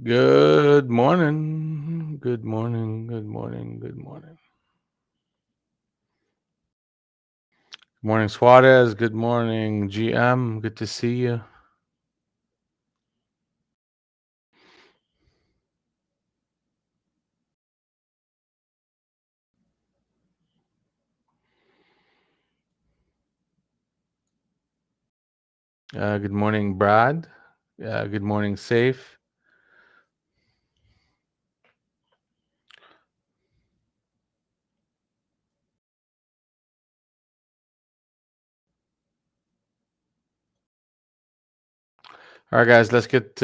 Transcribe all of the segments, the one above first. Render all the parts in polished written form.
Good morning. Good morning. Good morning. Good morning. Good morning, Suarez. Good morning, GM. Good to see you. Good morning, Brad. Good morning, Safe. All right, guys. Let's get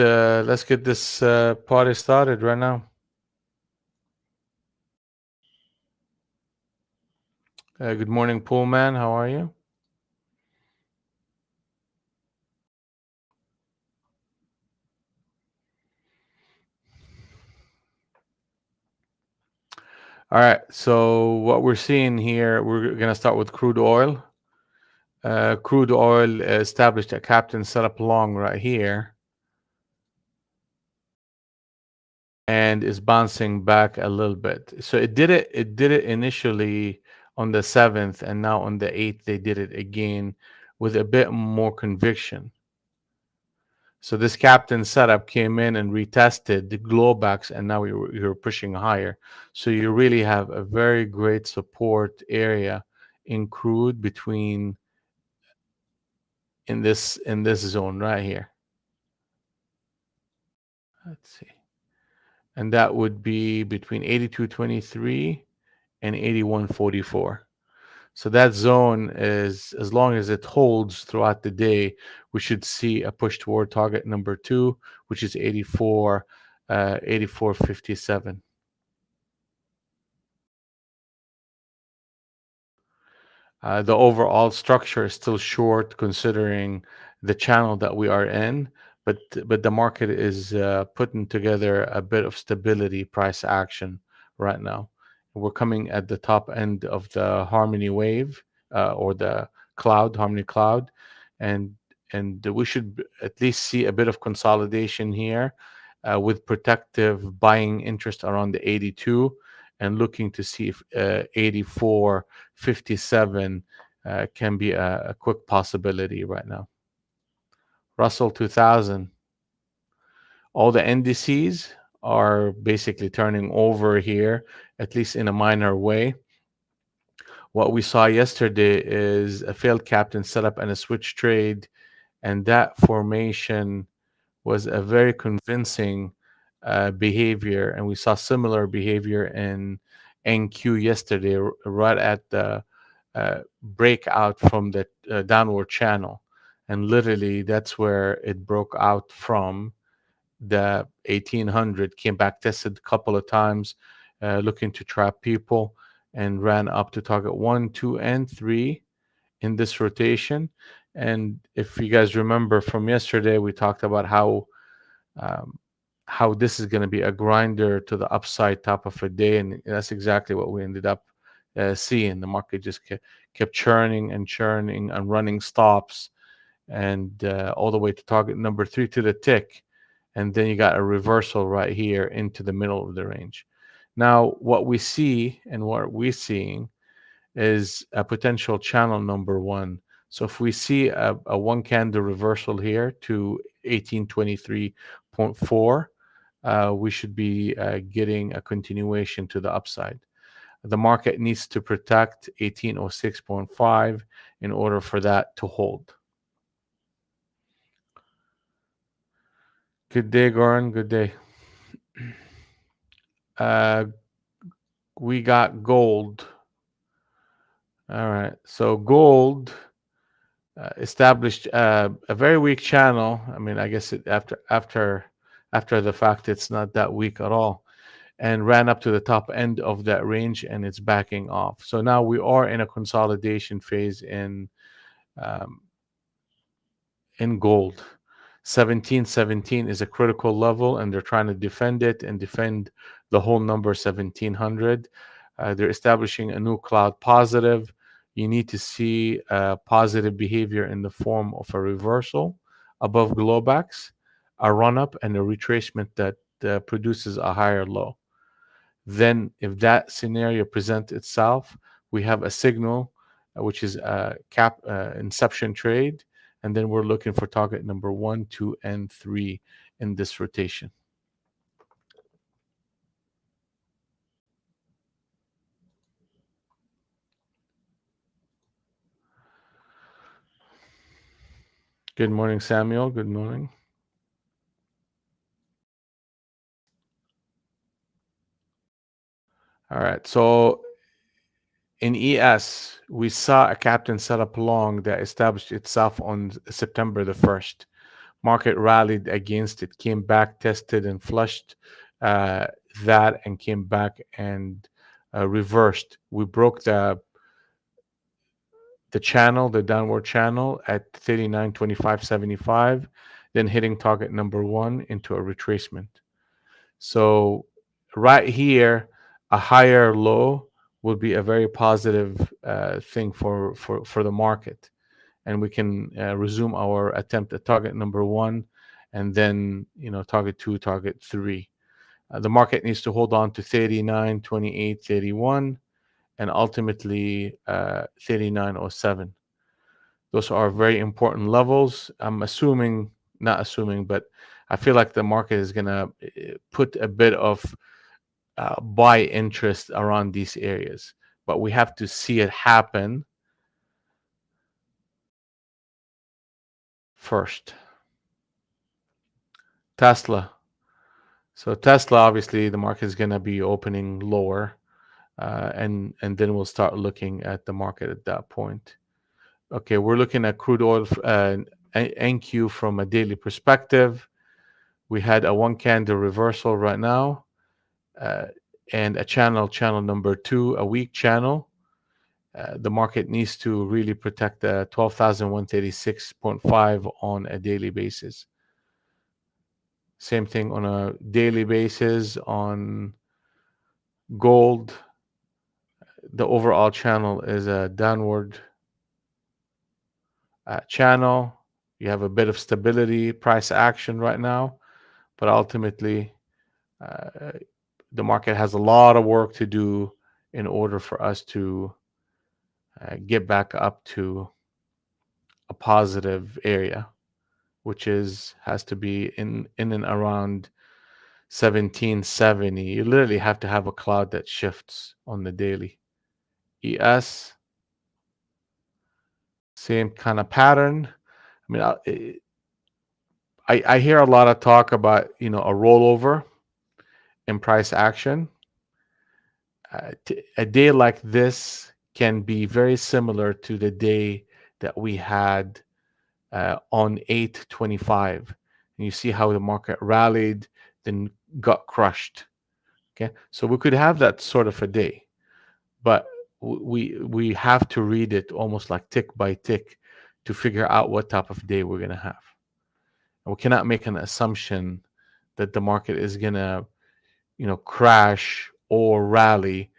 this party started right now. Good morning, Poolman. How are you? All right. So what we're seeing here, we're gonna start with crude oil. Crude oil established a captain setup long right here and is bouncing back a little bit. So it did it initially on the 7th, and now on the 8th they did it again with a bit more conviction. So this captain setup came in and retested the glowbacks, and now you're pushing higher. So you really have a very great support area in crude between in this zone right here. Let's see. And that would be between 82.23 and 81.44. So that zone is, as long as it holds throughout the day, we should see a push toward target number two, which is 84.57. The overall structure is still short considering the channel that we are in, but the market is putting together a bit of stability price action right now. We're coming at the top end of the Harmony wave, or the Harmony cloud, and we should at least see a bit of consolidation here, with protective buying interest around the 82, and looking to see if 84.57 can be a quick possibility right now. Russell 2000, all the indices are basically turning over here, at least in a minor way. What we saw yesterday is a failed captain setup and a switch trade, and that formation was a very convincing behavior, and we saw similar behavior in NQ yesterday, right at the breakout from the downward channel, and literally that's where it broke out from the 1800, came back, tested a couple of times, looking to trap people, and ran up to target 1, 2, and 3 in this rotation. And if you guys remember from yesterday, we talked about um, how this is going to be a grinder to the upside top of a day, and that's exactly what we ended up seeing. The market just kept churning and churning and running stops, and all the way to target number 3 to the tick, and then you got a reversal right here into the middle of the range. Now, what we see and what we're seeing is a potential channel number one. So if we see a one candle reversal here to 1823.4, we should be getting a continuation to the upside. The market needs to protect 1806.5 in order for that to hold. Good day, Goran. Good day. Uh, we got gold. All right. So gold established a very weak channel. I mean, I guess after the fact, it's not that weak at all, and ran up to the top end of that range, and it's backing off. So now we are in a consolidation phase um, in gold. 1717 is a critical level, and they're trying to defend it and defend the whole number 1700. They're establishing a new cloud positive. You need to see positive behavior in the form of a reversal above glowbacks, a run up, and a retracement that produces a higher low. Then if that scenario presents itself, we have a signal, which is a inception trade, and then we're looking for target number 1, 2, and 3 in this rotation. Good morning, Samuel. Good morning. All right. So in ES, we saw a captain set up long that established itself on September the 1st. Market rallied against it, came back, tested, and flushed that, and came back and reversed. We broke the channel, the downward channel at 39.2575, then hitting target number 1 into a retracement. So right here, a higher low would be a very positive thing for the market, and we can resume our attempt at target number 1, and then target 2, target 3. The market needs to hold on to 39, 28, 31, and ultimately 39.07. Those are very important levels. I'm assuming, not assuming, but I feel like the market is going to put a bit of buy interest around these areas, but we have to see it happen first. Tesla. So Tesla, obviously, the market is going to be opening lower, and then we'll start looking at the market at that point. Okay, we're looking at crude oil NQ from a daily perspective. We had a one candle reversal right now, and a channel number 2, a weak channel. The market needs to really protect the 12,136.5 on a daily basis. Same thing on a daily basis on gold. The overall channel is a downward channel. You have a bit of stability, price action right now, but ultimately the market has a lot of work to do in order for us to get back up to a positive area, which has to be in and around 1770. You literally have to have a cloud that shifts on the daily. ES, same kind of pattern. I mean, I hear a lot of talk about a rollover in price action. A day like this can be very similar to the day that we had on 8/25. And you see how the market rallied, then got crushed. Okay, so we could have that sort of a day, but we have to read it almost like tick by tick to figure out what type of day we're gonna have. And we cannot make an assumption that the market is gonna crash or rally.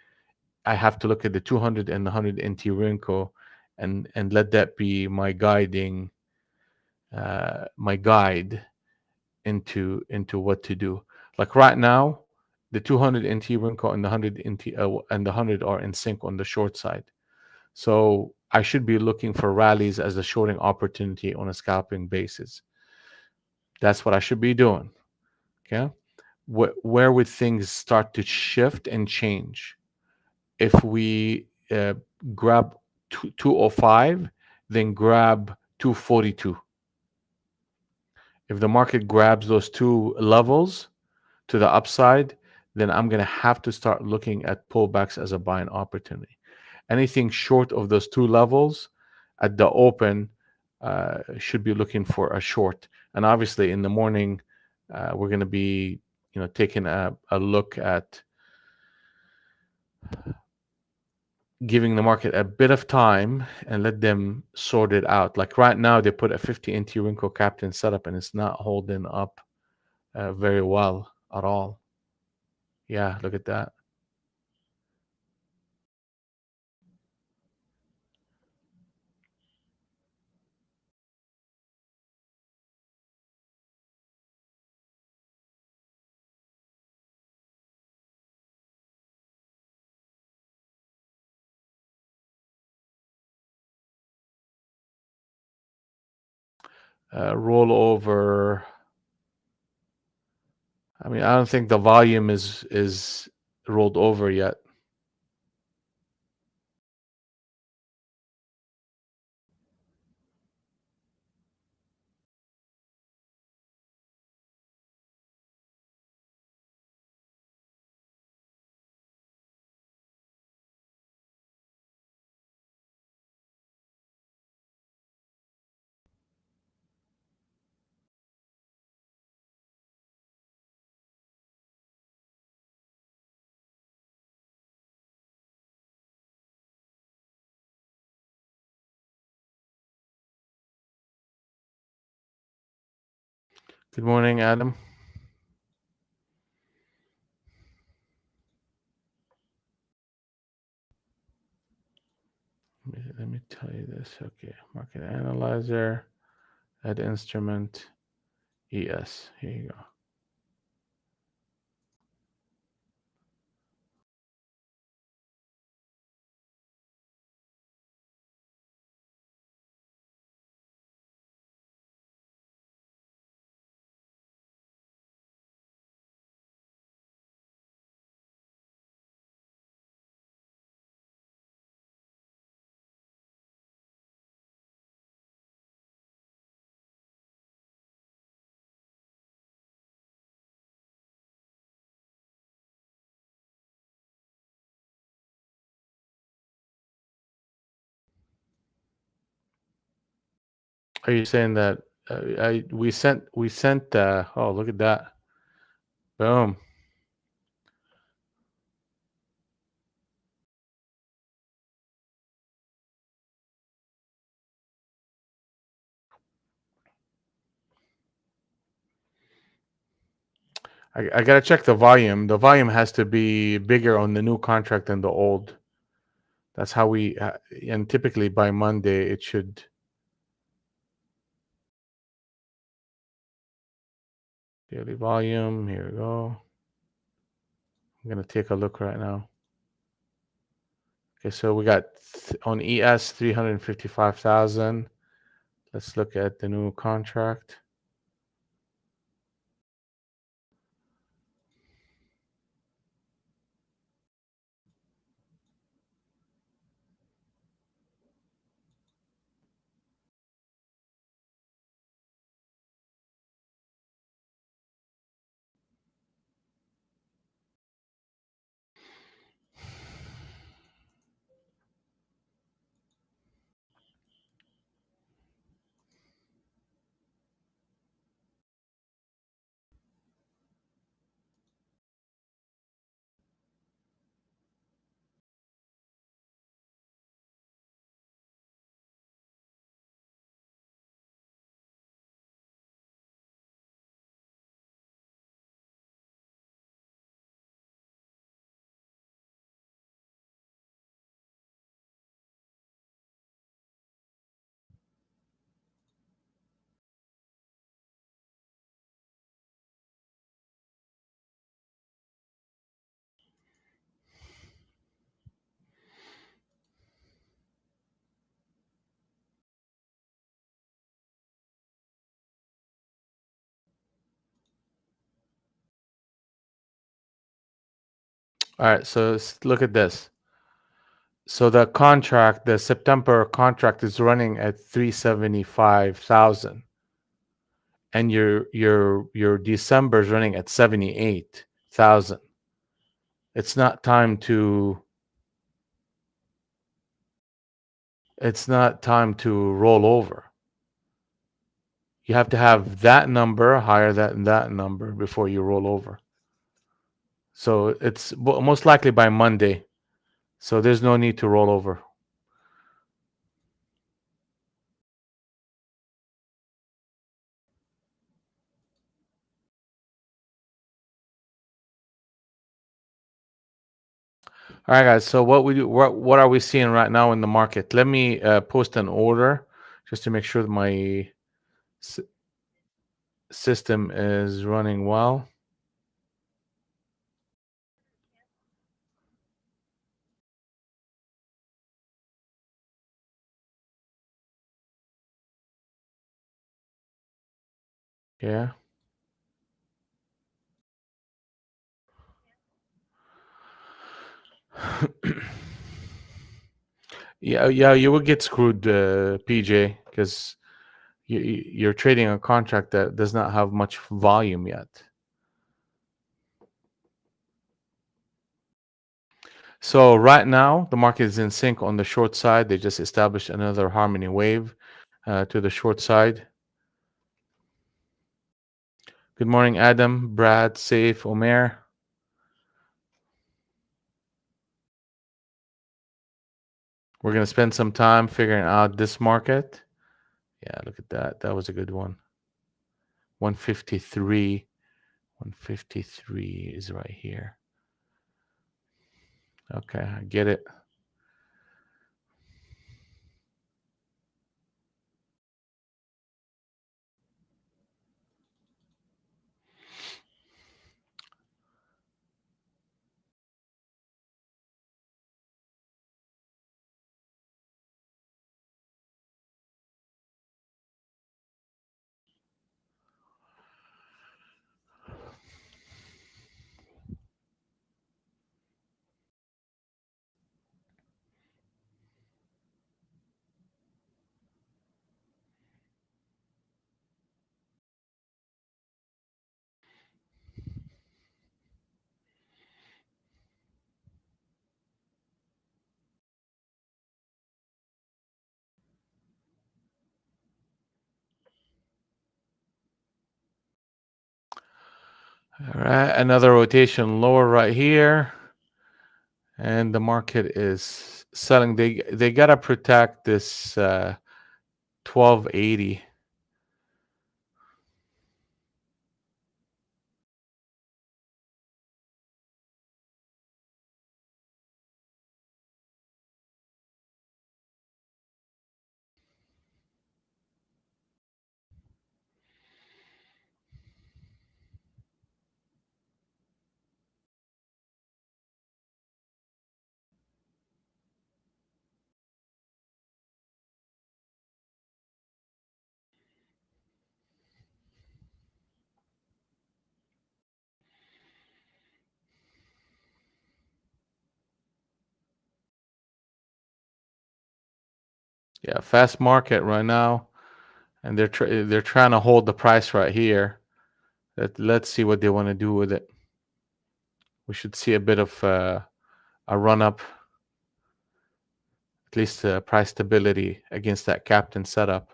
I have to look at the 200 and the 100 NT Renko and let that be my guiding my guide into what to do. Like right now, the 200 NT Renko and the 100 NT and the 100 are in sync on the short side. So I should be looking for rallies as a shorting opportunity on a scalping basis. That's what I should be doing. Okay, where would things start to shift and change? If we grab 205, then grab 242. If the market grabs those two levels to the upside, then I'm going to have to start looking at pullbacks as a buying opportunity. Anything short of those two levels at the open should be looking for a short. And obviously in the morning, we're going to be taking a look at giving the market a bit of time and let them sort it out. Like right now, they put a 50 NT Renko captain setup and it's not holding up very well at all. Yeah, look at that. rollover. I mean, I don't think the volume is rolled over yet. Good morning, Adam. Let me tell you this. Okay, market analyzer, add instrument, ES. Here you go. Are you saying that we sent oh, look at that. Boom. I gotta check the volume. The volume has to be bigger on the new contract than the old. That's how we and typically by Monday it should. Daily volume. Here we go. I'm gonna take a look right now. Okay, so we got on ES 355,000. Let's look at the new contract. All right, so look at this. So the contract, the September contract is running at 375,000 and your December is running at 78,000. It's not time to roll over. You have to have that number higher than that number before you roll over. So it's most likely by Monday. So there's no need to roll over. All right, guys. So what are we seeing right now in the market? Let me post an order just to make sure that my system is running well. Yeah. Yeah, you will get screwed, PJ, because you're trading a contract that does not have much volume yet. So right now, the market is in sync on the short side. They just established another harmony wave to the short side. Good morning, Adam, Brad, Saif, Omer. We're going to spend some time figuring out this market. Yeah, look at that. That was a good one. 153. 153 is right here. Okay, I get it. All right, another rotation lower right here. And the market is selling. They gotta protect this 1280. Yeah, fast market right now, and they're trying to hold the price right here. Let's see what they want to do with it. We should see a bit of a run up, at least price stability against that captain setup.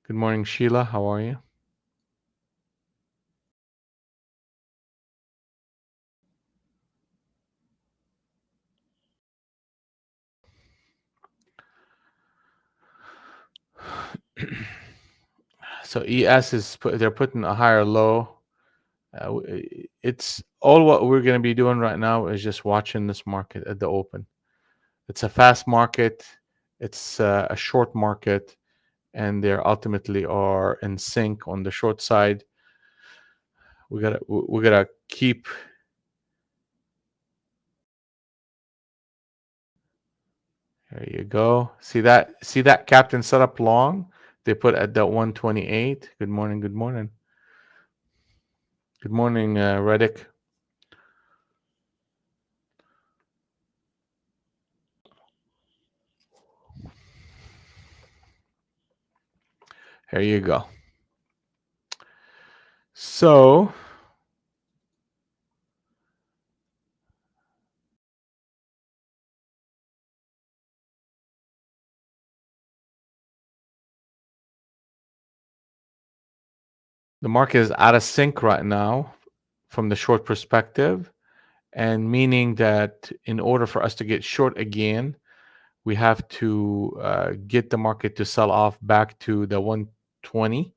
Good morning, Sheila. How are you? So ES they're putting a higher low. It's all what we're going to be doing right now is just watching this market at the open. It's a fast market. It's a short market, and they ultimately are in sync on the short side. We gotta keep. There you go. See that captain set up long. They put at that 128. Good morning. Good morning. Good morning, Reddick. There you go. So the market is out of sync right now from the short perspective, and meaning that in order for us to get short again, we have to get the market to sell off back to the 120.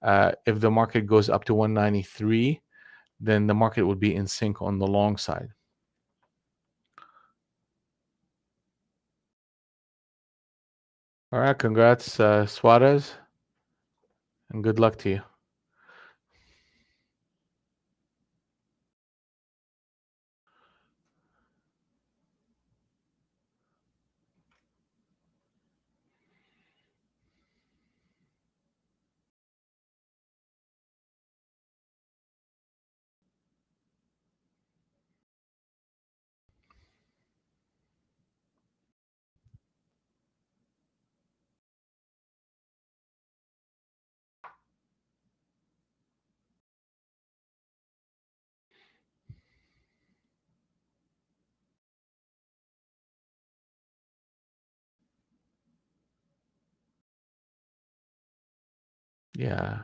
If the market goes up to 193, then the market will be in sync on the long side. All right, congrats, Suarez, and good luck to you. Yeah.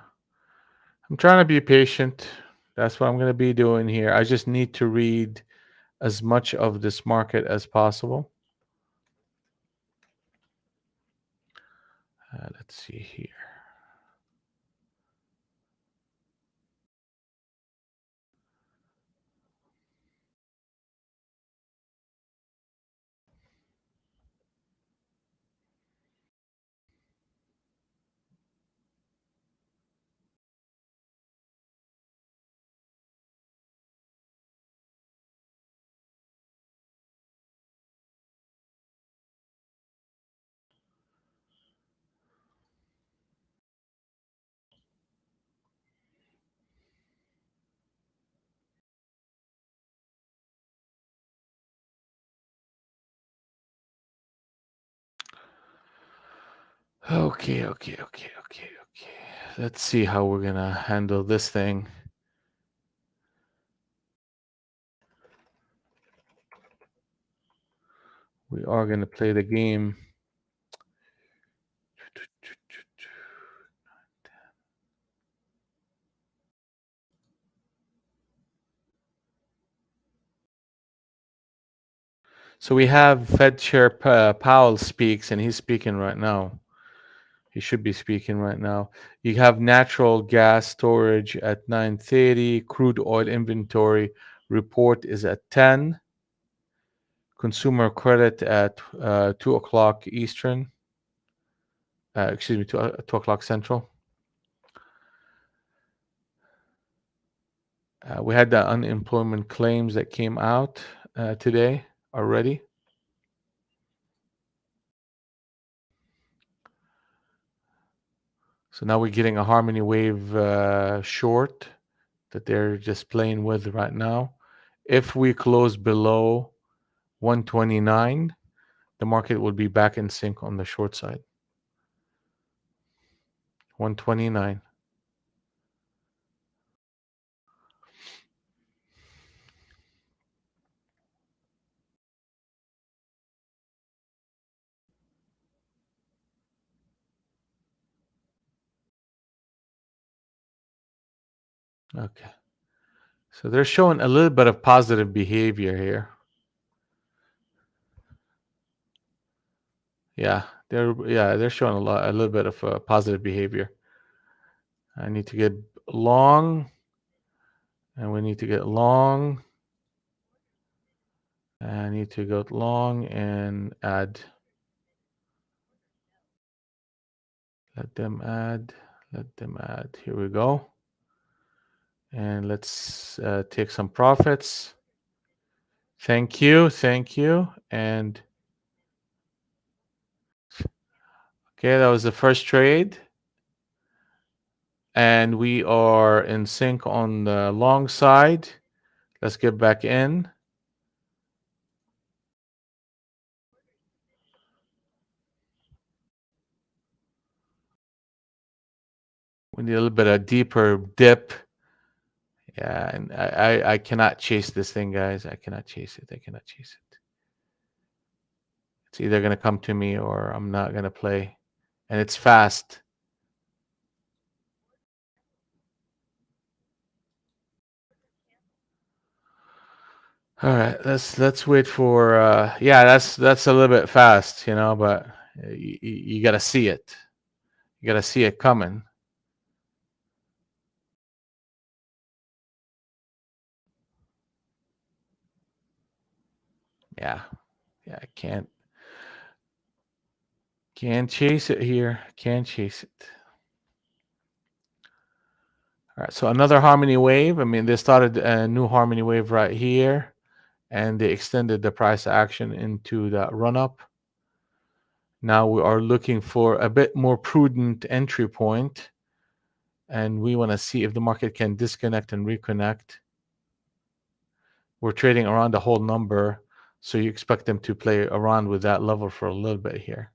I'm trying to be patient. That's what I'm going to be doing here. I just need to read as much of this market as possible. Let's see here. Okay. Let's see how we're going to handle this thing. We are going to play the game. So we have Fed Chair Powell speaks, and he's speaking right now. He should be speaking right now. You have natural gas storage at 9:30. Crude oil inventory report is at 10. Consumer credit at 2 o'clock Eastern. Excuse me, 2 o'clock Central. We had the unemployment claims that came out today already. So now we're getting a harmony wave short that they're just playing with right now. If we close below 129, the market will be back in sync on the short side. 129. Okay. So they're showing a little bit of positive behavior here. They're showing a little bit of positive behavior. I need to get long, and we need to get long. I need to go long and add. Let them add. Let them add. Here we go. And let's take some profits. Thank you. Thank you. And okay, that was the first trade. And we are in sync on the long side. Let's get back in. We need a little bit of deeper dip. Yeah, and I cannot chase this thing, guys. I cannot chase it. I cannot chase it. It's either gonna come to me or I'm not gonna play. And it's fast. All right, let's wait for yeah, that's a little bit fast, but you got to see it. You got to see it coming. Yeah. Yeah, I can't chase it here. Can't chase it. All right, so another harmony wave. I mean, they started a new harmony wave right here, and they extended the price action into that run up. Now we are looking for a bit more prudent entry point, and we want to see if the market can disconnect and reconnect. We're trading around the whole number, so you expect them to play around with that level for a little bit here.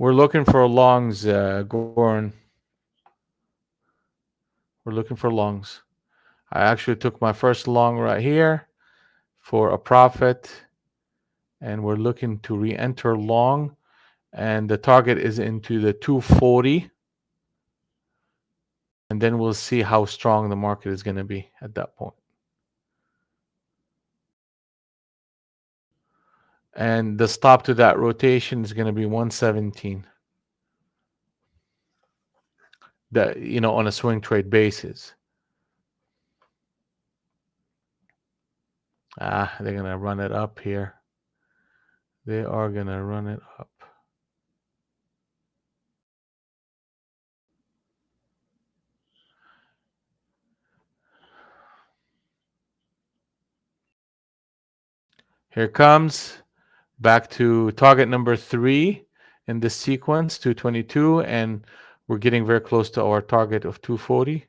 We're looking for longs, Goran. We're looking for longs. I actually took my first long right here for a profit, and we're looking to re-enter long, and the target is into the 240, and then we'll see how strong the market is going to be at that point. And the stop to that rotation is going to be 117. That, on a swing trade basis. They're going to run it up here. They are going to run it up. Here comes back to target number 3 in this sequence, 222, and we're getting very close to our target of 240.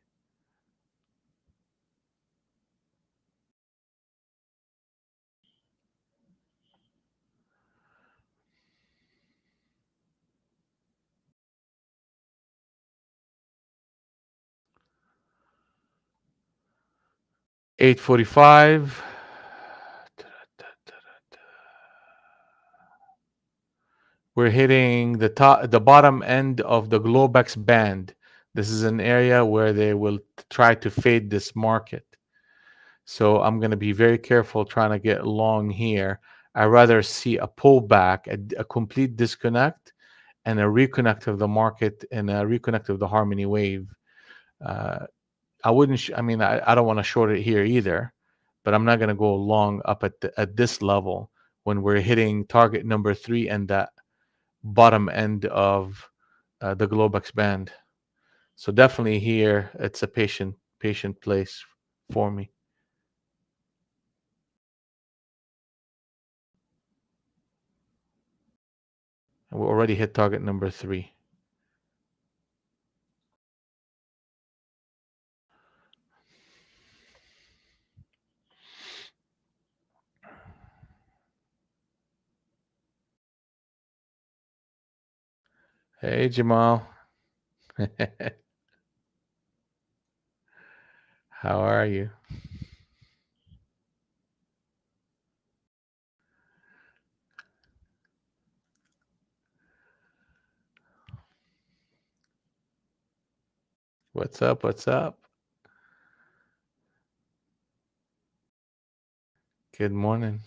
$8.45. We're hitting the bottom end of the Globex band. This is an area where they will try to fade this market. So I'm going to be very careful trying to get long here. I rather see a pullback, a complete disconnect, and a reconnect of the market and a reconnect of the harmony wave. I wouldn't. I don't want to short it here either, but I'm not going to go long up at this level when we're hitting target number 3 and that bottom end of the Globex band. So definitely here, it's a patient place for me. And we already hit target number 3. Hey, Jamal. How are you? What's up? What's up? Good morning.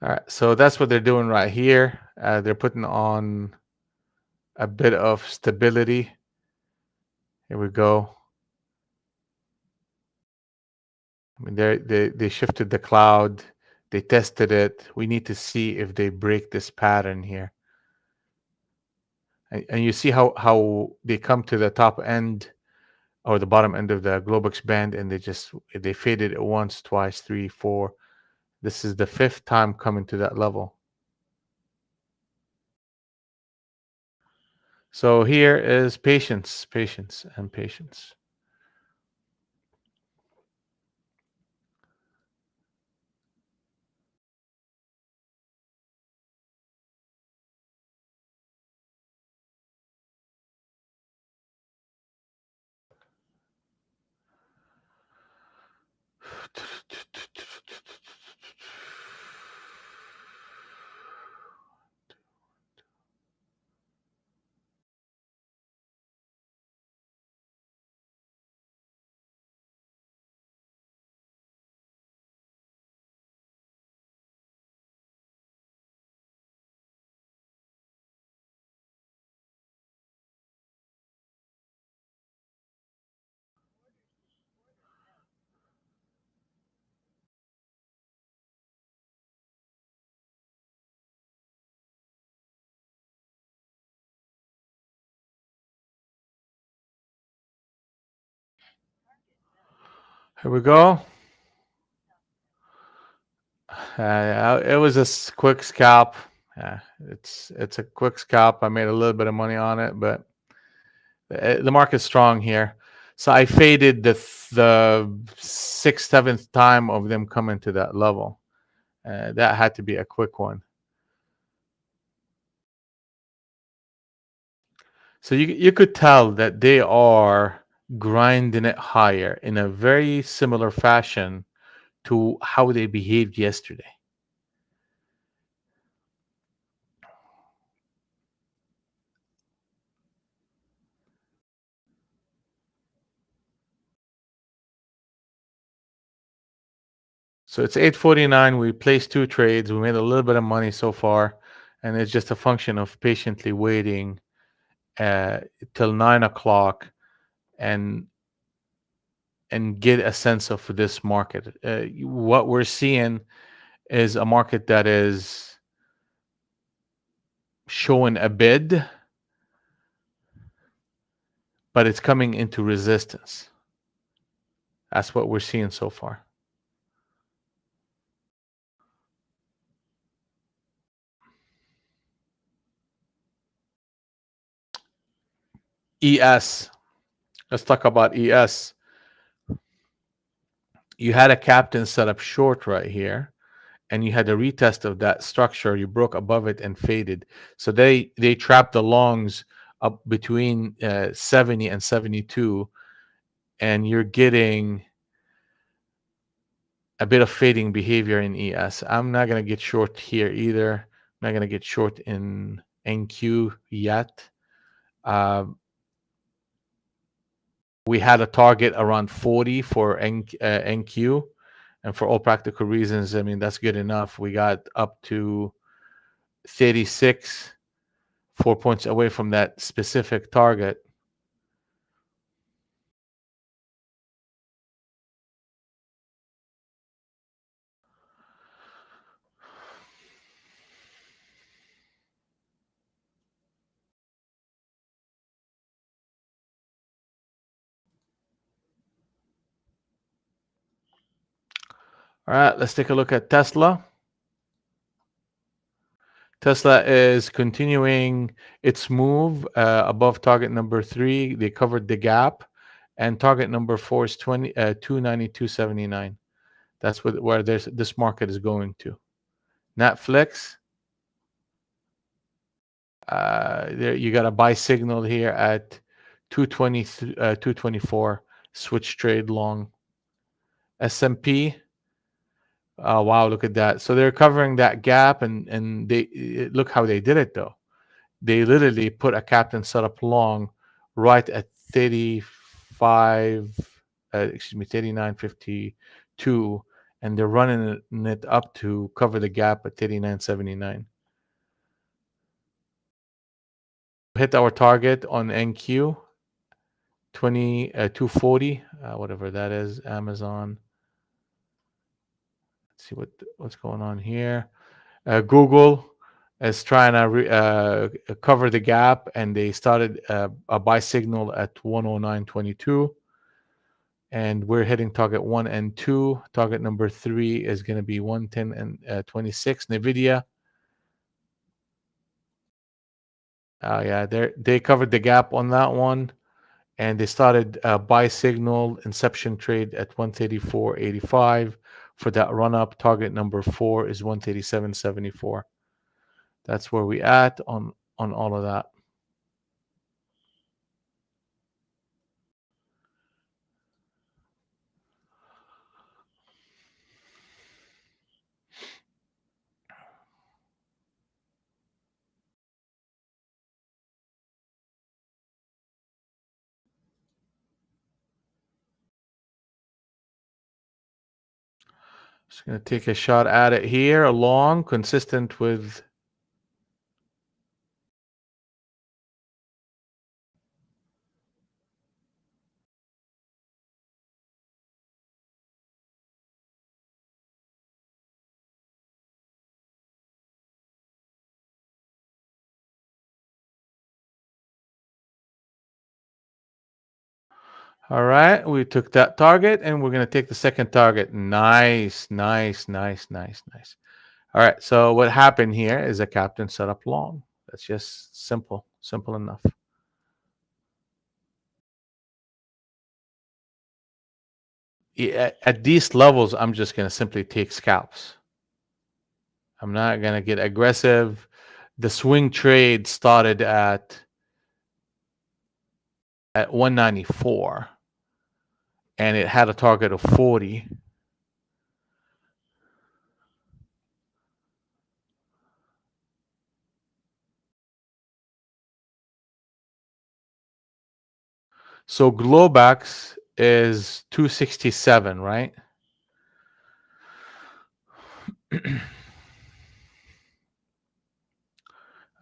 All right, so that's what they're doing right here. They're putting on a bit of stability. Here we go. I mean, they shifted the cloud. They tested it. We need to see if they break this pattern here. And you see how they come to the top end or the bottom end of the Globex band, and they faded it once, twice, 3, 4. This is the 5th time coming to that level. So here is patience, patience, and patience. Here we go. It was a quick scalp. It's a quick scalp. I made a little bit of money on it, but the market's strong here. So I faded the sixth, seventh time of them coming to that level. That had to be a quick one. So you could tell that they are grinding it higher in a very similar fashion to how they behaved yesterday. So it's 8:49. We placed two trades. We made a little bit of money so far, and it's just a function of patiently waiting uh, till 9 o'clock and get a sense of this market. What we're seeing is a market that is showing a bid, but it's coming into resistance. That's what we're seeing so far. ES. Let's talk about ES. You had a captain set up short right here, and you had a retest of that structure. You broke above it and faded. So they trapped the longs up between 70 and 72, and you're getting a bit of fading behavior in ES. I'm not going to get short here either. I'm not going to get short in NQ yet. Uh, we had a target around 40 for NQ, and for all practical reasons, I mean, that's good enough. We got up to 36, 4 points away from that specific target. All right, let's take a look at Tesla. Tesla is continuing its move above target number 3. They covered the gap, and target number 4 is 292.79. That's where this market is going to. Netflix, there you got a buy signal here at 220, 224. Switch trade long. S&P. Wow, look at that. So they're covering that gap, and they look how they did it though. They literally put a captain setup long right at 35, excuse me, 39.52, and they're running it up to cover the gap at 39.79. Hit our target on NQ 240, whatever that is. Amazon. Let's see what's going on here. Google is trying to cover the gap, and they started a buy signal at 109.22, and we're hitting target 1 and 2. Target number 3 is going to be 110 and 26. Nvidia, yeah, they covered the gap on that one, and they started a buy signal inception trade at 134.85 for that run up. Target number 4 is 137.74. That's where we at on all of that. Just going to take a shot at it here, along, consistent with. All right, we took that target, and we're going to take the second target. Nice, nice, nice, nice, nice. All right. So what happened here is a captain set up long. That's just simple enough. At these levels, I'm just going to simply take scalps. I'm not going to get aggressive. The swing trade started at 194 and it had a target of 40. So Globex is 267, right?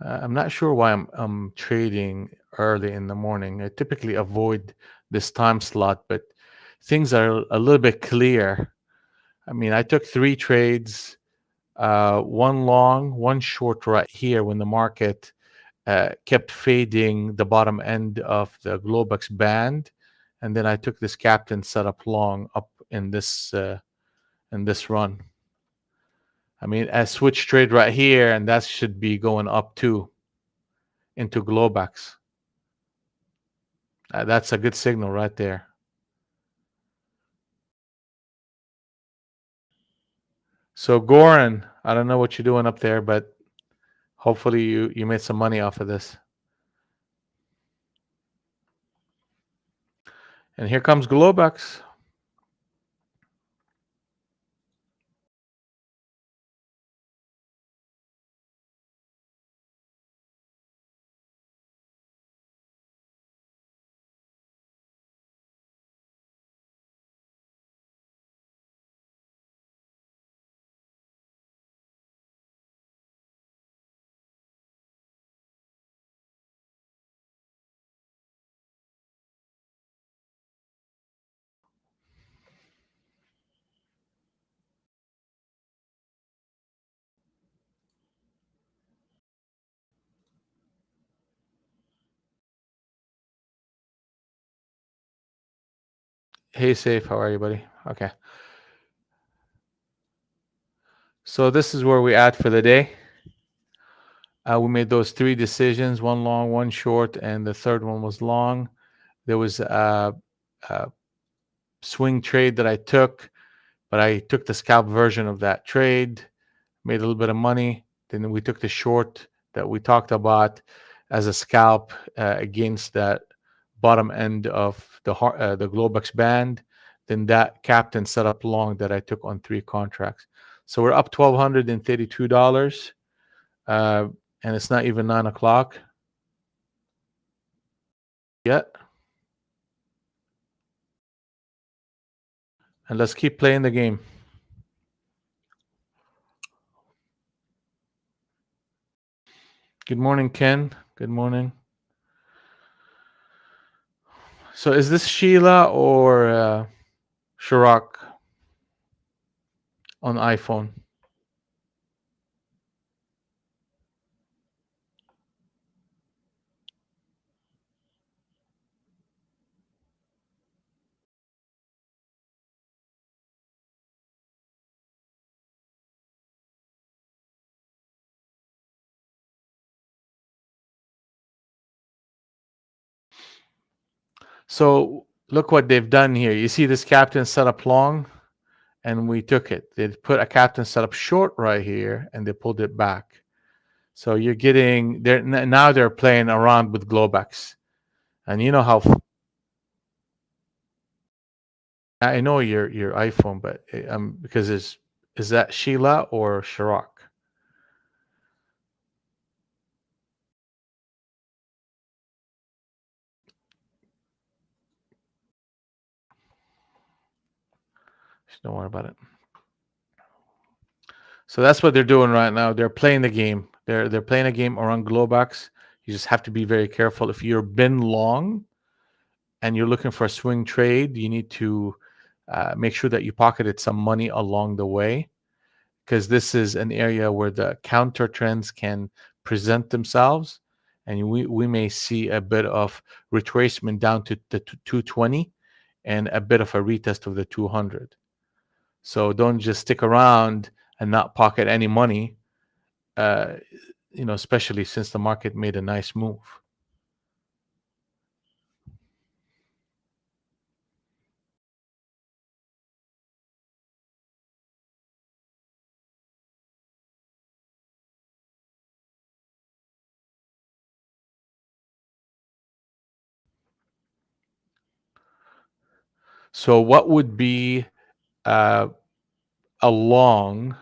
I'm not sure why I'm trading early in the morning. I typically avoid this time slot, but things are a little bit clear. I mean, I took 3 trades, one long, one short right here when the market kept fading the bottom end of the Globex band, and then I took this captain setup long up in this run. I mean, a switch trade right here, and that should be going up too into Globex. That's a good signal right there. So Goran, I don't know what you're doing up there, but hopefully you made some money off of this. And here comes Globex. Hey, Safe, how are you, buddy? Okay. So this is where we at for the day. We made those 3 decisions, one long, one short, and the third one was long. There was a swing trade that I took, but I took the scalp version of that trade, made a little bit of money. Then we took the short that we talked about as a scalp against that bottom end of the Globex band. Then that captain set up long that I took on 3 contracts. So we're up $1,232, and it's not even 9 o'clock yet. And let's keep playing the game. Good morning, Ken. Good morning. So is this Sheila or Shirak on iPhone? So look what they've done here. You see this captain set up long, and we took it. They put a captain set up short right here, and they pulled it back. So you're getting now they're playing around with Globex, and you know how I know your iPhone, but because is that Sheila or Shirak? Just don't worry about it. So that's what they're doing right now. They're playing the game. They're playing a game around Globex. You just have to be very careful. If you're bin long and you're looking for a swing trade, you need to make sure that you pocketed some money along the way, because this is an area where the counter trends can present themselves, and we may see a bit of retracement down to the 220 and a bit of a retest of the 200. So don't just stick around and not pocket any money, uh, especially since the market made a nice move. So what would be uh, a long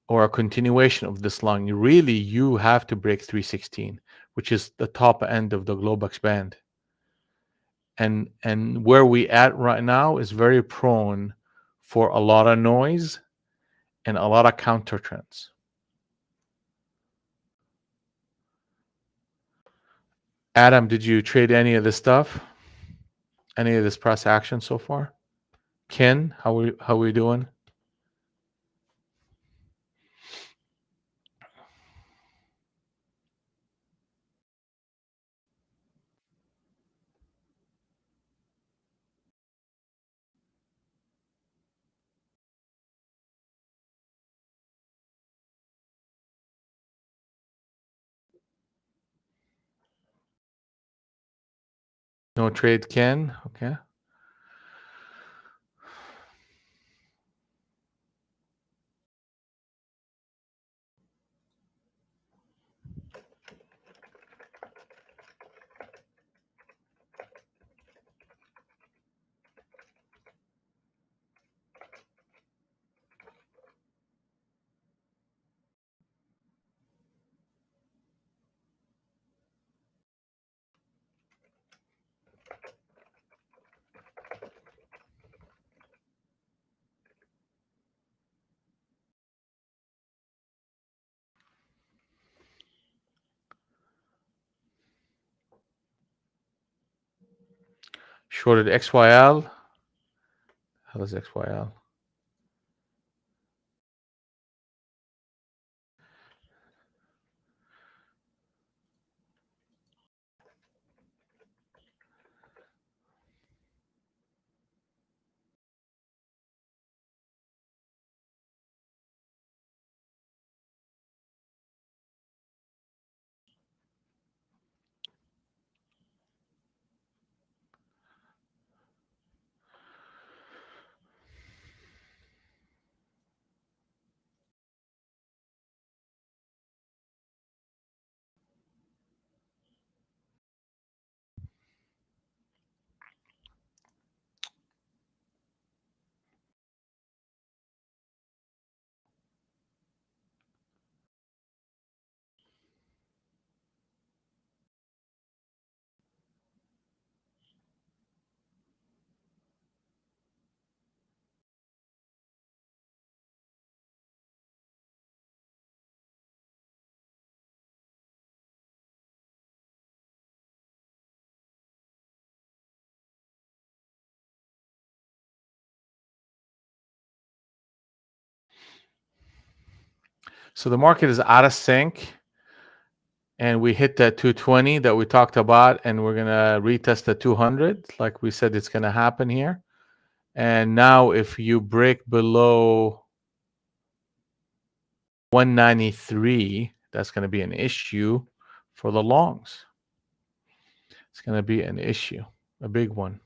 or a continuation of this long? You have to break 316, which is the top end of the Globex band. And where we at right now is very prone for a lot of noise and a lot of counter trends. Adam, did you trade any of this stuff? Any of this price action so far? Ken, how we doing? No trade, Ken. Okay. Shorted XYL. How is XYL? So the market is out of sync, and we hit that 220 that we talked about, and we're gonna retest the 200, like we said it's gonna happen here. And now, if you break below 193, that's gonna be an issue for the longs. It's gonna be an issue, a big one.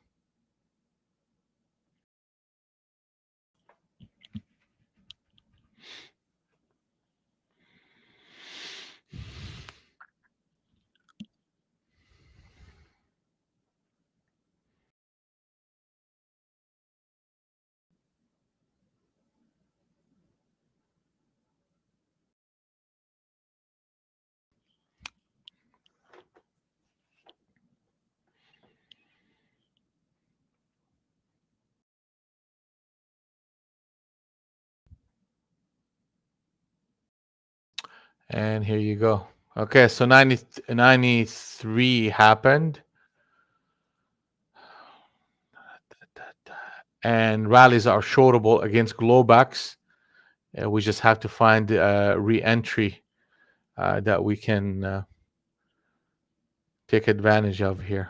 And here you go. Okay, so 93 happened. And rallies are shortable against Globex. We just have to find re-entry that we can take advantage of here.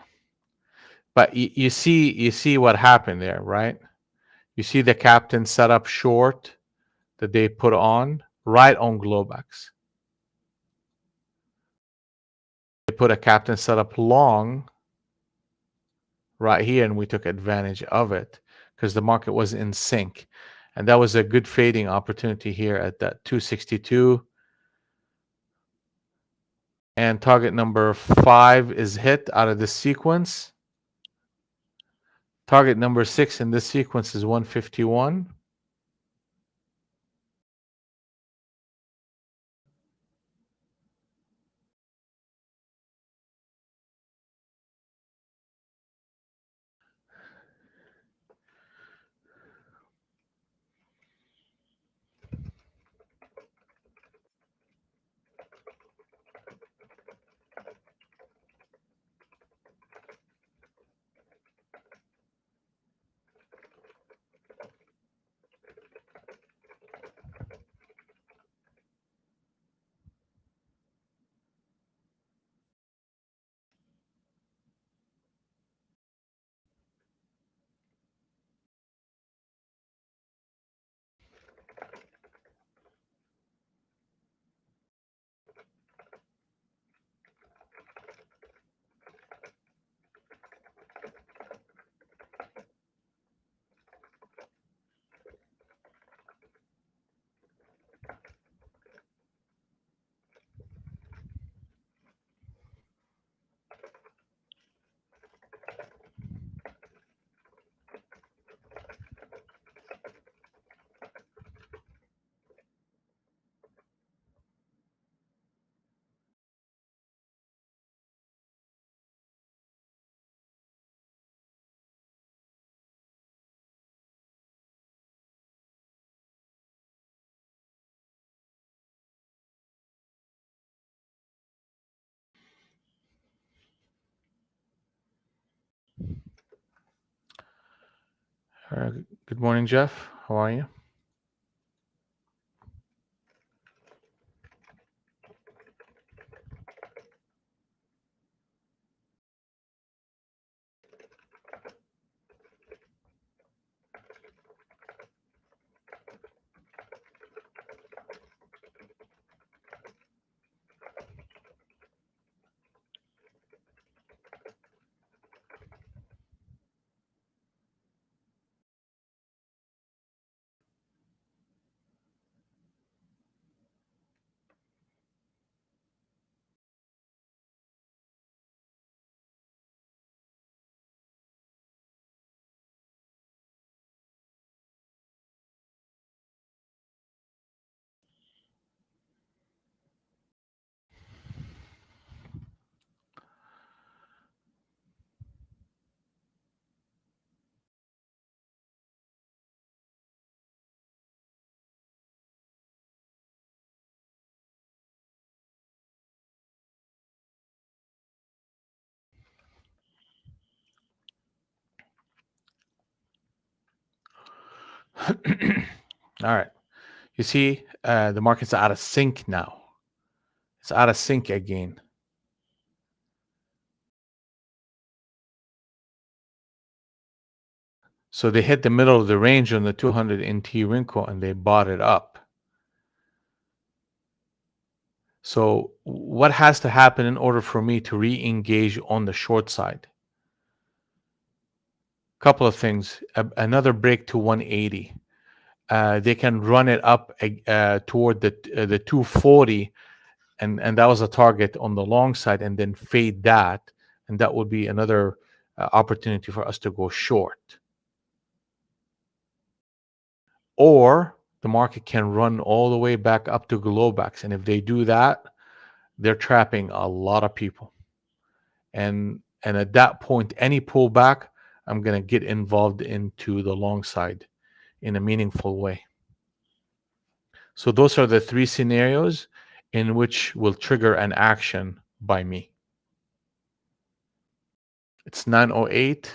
But you see what happened there, right? You see the captain set up short that they put on right on Globex. They put a captain setup long right here, and we took advantage of it because the market was in sync. And that was a good fading opportunity here at that 262. And target number 5 is hit out of this sequence. Target number 6 in this sequence is 151. Good morning, Jeff. How are you? All right. You see, the market's out of sync now. It's out of sync again. So they hit the middle of the range on the 200 NT wrinkle and they bought it up. So what has to happen in order for me to re-engage on the short side? Couple of things. Another break to 180. They can run it up toward the 240, and that was a target on the long side, and then fade that, and that would be another opportunity for us to go short. Or the market can run all the way back up to Globex, and if they do that, they're trapping a lot of people. And at that point, any pullback, I'm going to get involved into the long side in a meaningful way. So those are the 3 scenarios in which will trigger an action by me. It's 9:08.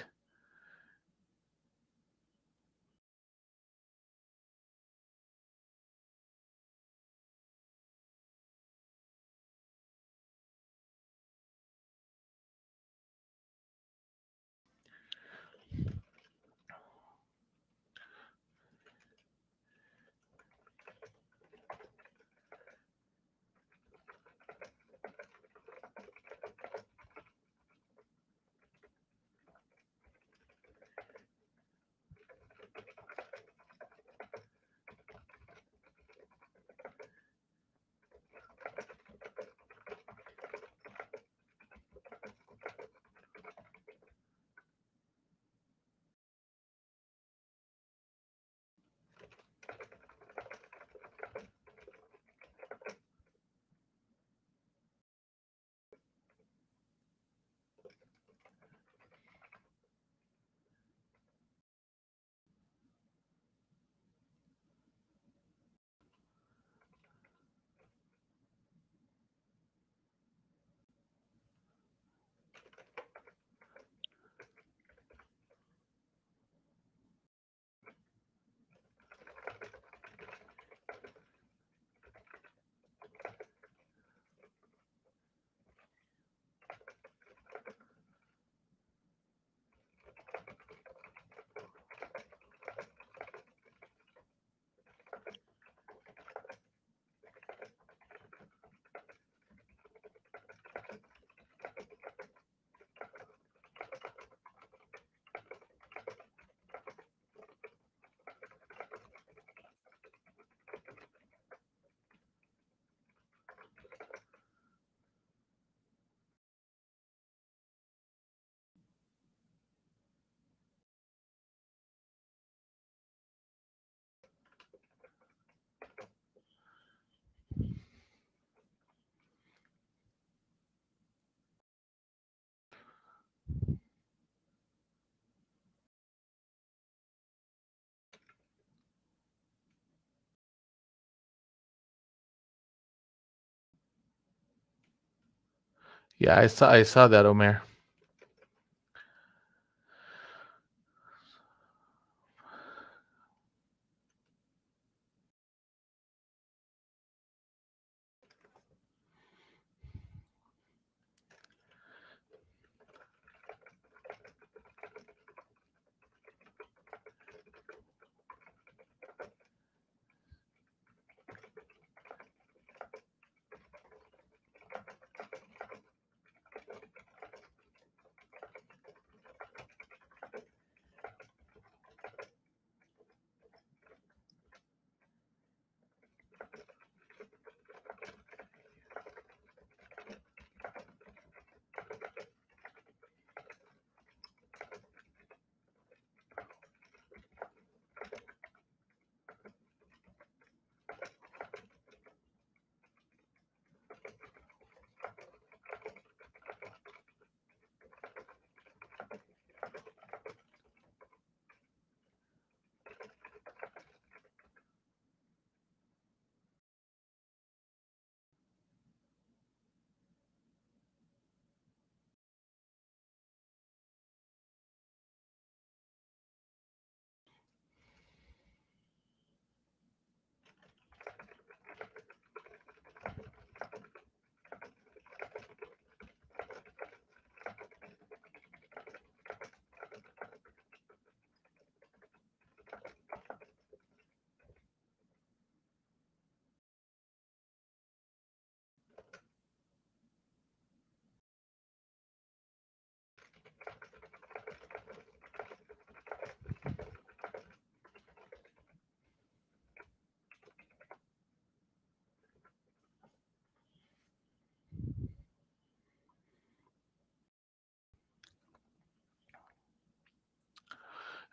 Yeah, I saw that, Omer.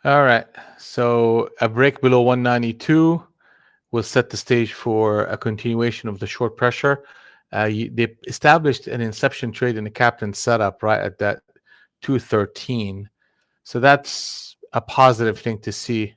All right. So a break below 192 will set the stage for a continuation of the short pressure. They established an inception trade in the captain setup right at that 213. So that's a positive thing to see.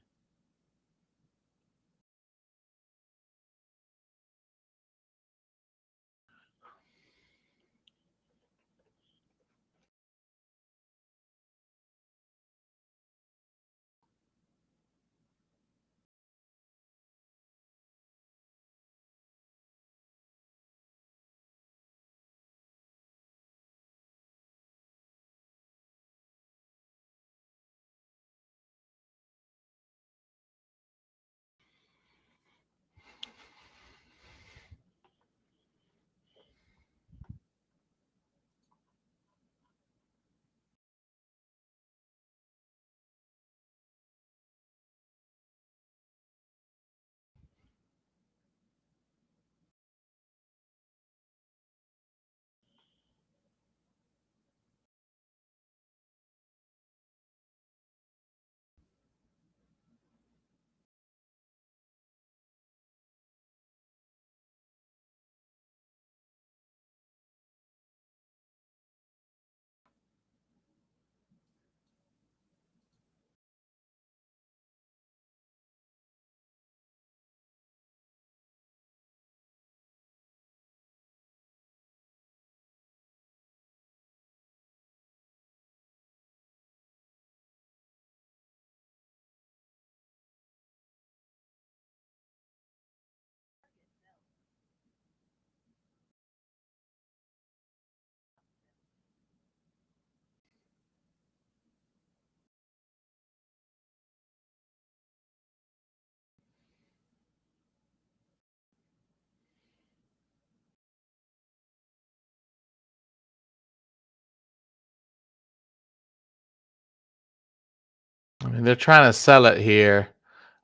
I mean, they're trying to sell it here.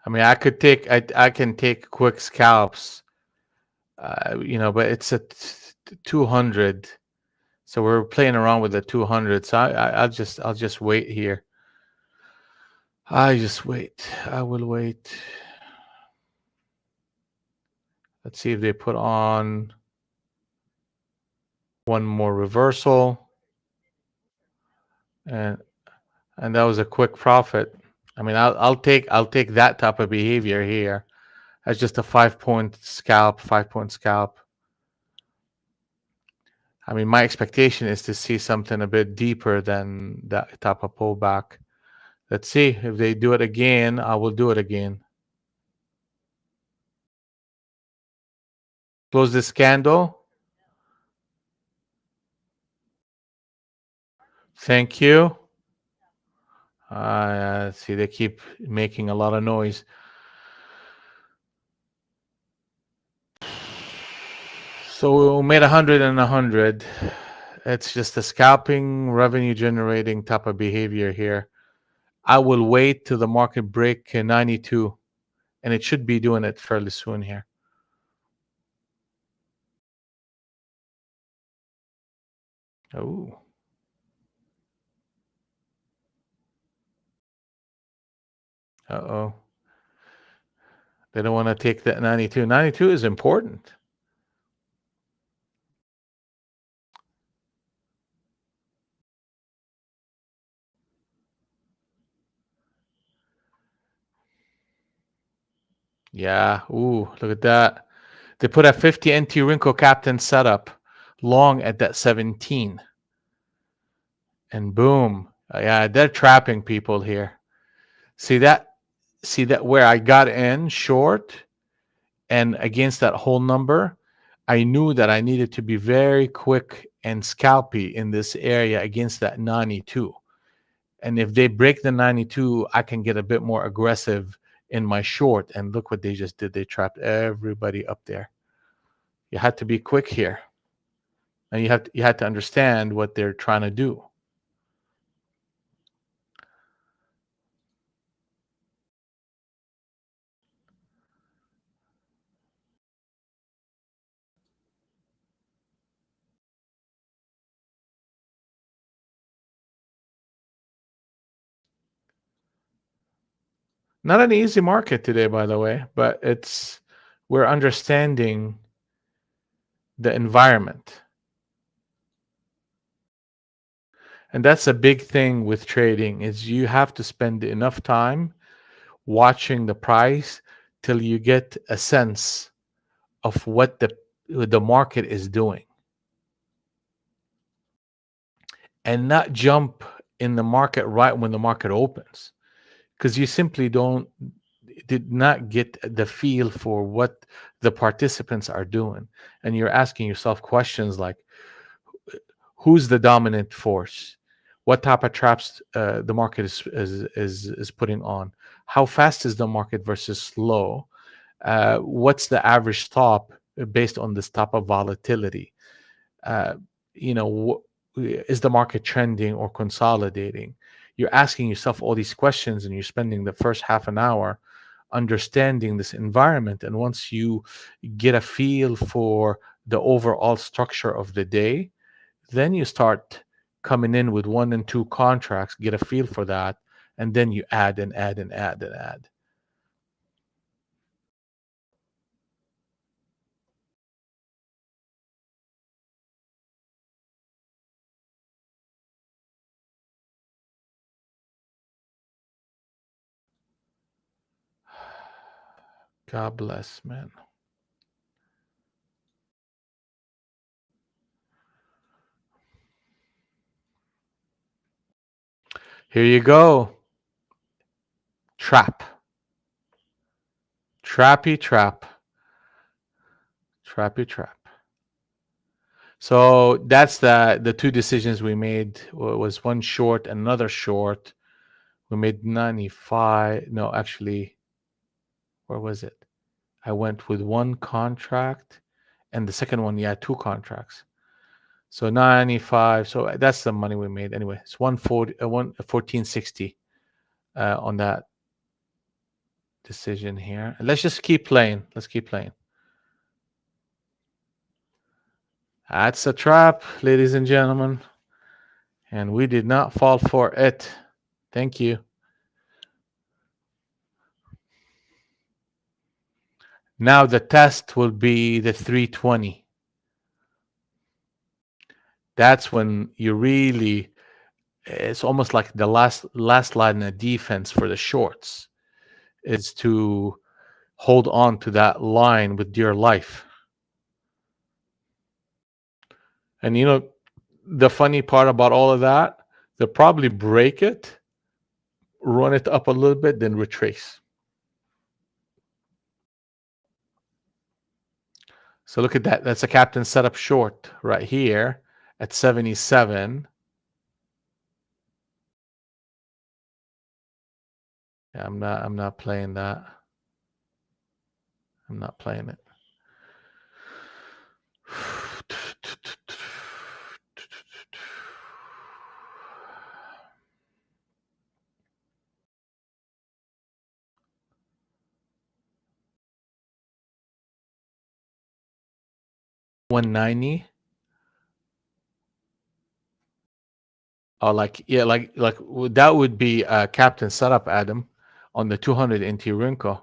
I mean, I can take quick scalps, but it's at 200. So we're playing around with the 200. So I'll just wait here. I will wait. Let's see if they put on one more reversal, and that was a quick profit. I mean, I'll take that type of behavior here as just a 5 point scalp, 5 point scalp. I mean, my expectation is to see something a bit deeper than that type of pullback. Let's see if they do it again. I will do it again. Close this candle. Thank you. See, they keep making a lot of noise. So we made 100 and 100. It's just a scalping, revenue generating type of behavior here. I will wait till the market break 92, and it should be doing it fairly soon here. Oh. Uh-oh. They don't want to take that 92. 92 is important. Yeah. Ooh, look at that. They put a 50 NT wrinkle captain setup long at that 17. And boom. Yeah, they're trapping people here. See that? See that where I got in short and against that whole number, I knew that I needed to be very quick and scalpy in this area against that 92. And if they break the 92, I can get a bit more aggressive in my short. And look what they just did. They trapped everybody up there. You had to be quick here. And you had to understand what they're trying to do. Not an easy market today, by the way, but we're understanding the environment. And that's a big thing with trading is you have to spend enough time watching the price till you get a sense of what the market is doing and not jump in the market right when the market opens because you simply did not get the feel for what the participants are doing, and you're asking yourself questions like who's the dominant force, what type of traps the market is putting on, how fast is the market versus slow, what's the average stop based on this type of volatility, uh, is the market trending or consolidating. You're asking yourself all these questions and you're spending the first half an hour understanding this environment, and once you get a feel for the overall structure of the day, then you start coming in with 1 and 2 contracts, get a feel for that, and then you add and add and add and add. God bless, man. Here you go. Trap. Trappy trap. Trappy trap. So that's the two decisions we made. Was one short, another short. We made 95. No, actually, where was it? I went with one contract, and the second one, yeah, 2 contracts. So 95. So that's the money we made anyway. It's 140, 1460 on that decision here. Let's just keep playing. Let's keep playing. That's a trap, ladies and gentlemen. And we did not fall for it. Thank you. Now the test will be the 320. That's when you really, it's almost like the last line of defense for the shorts is to hold on to that line with dear life. And the funny part about all of that, they'll probably break it, run it up a little bit, then retrace. So look at that. That's a captain setup short right here at 77. Yeah, I'm not playing that. I'm not playing it. $190. Oh, that would be a captain setup, Adam, on the 200 NT Rinko.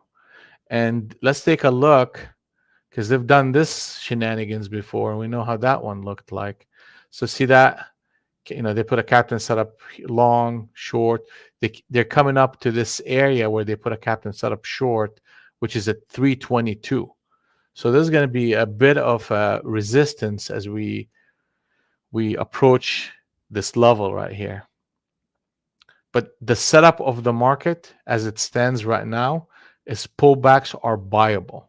And let's take a look because they've done this shenanigans before, and we know how that one looked like. So see that, they put a captain setup long, short. They're coming up to this area where they put a captain setup short, which is at 322. So there's going to be a bit of resistance as we approach this level right here. But the setup of the market as it stands right now is pullbacks are buyable.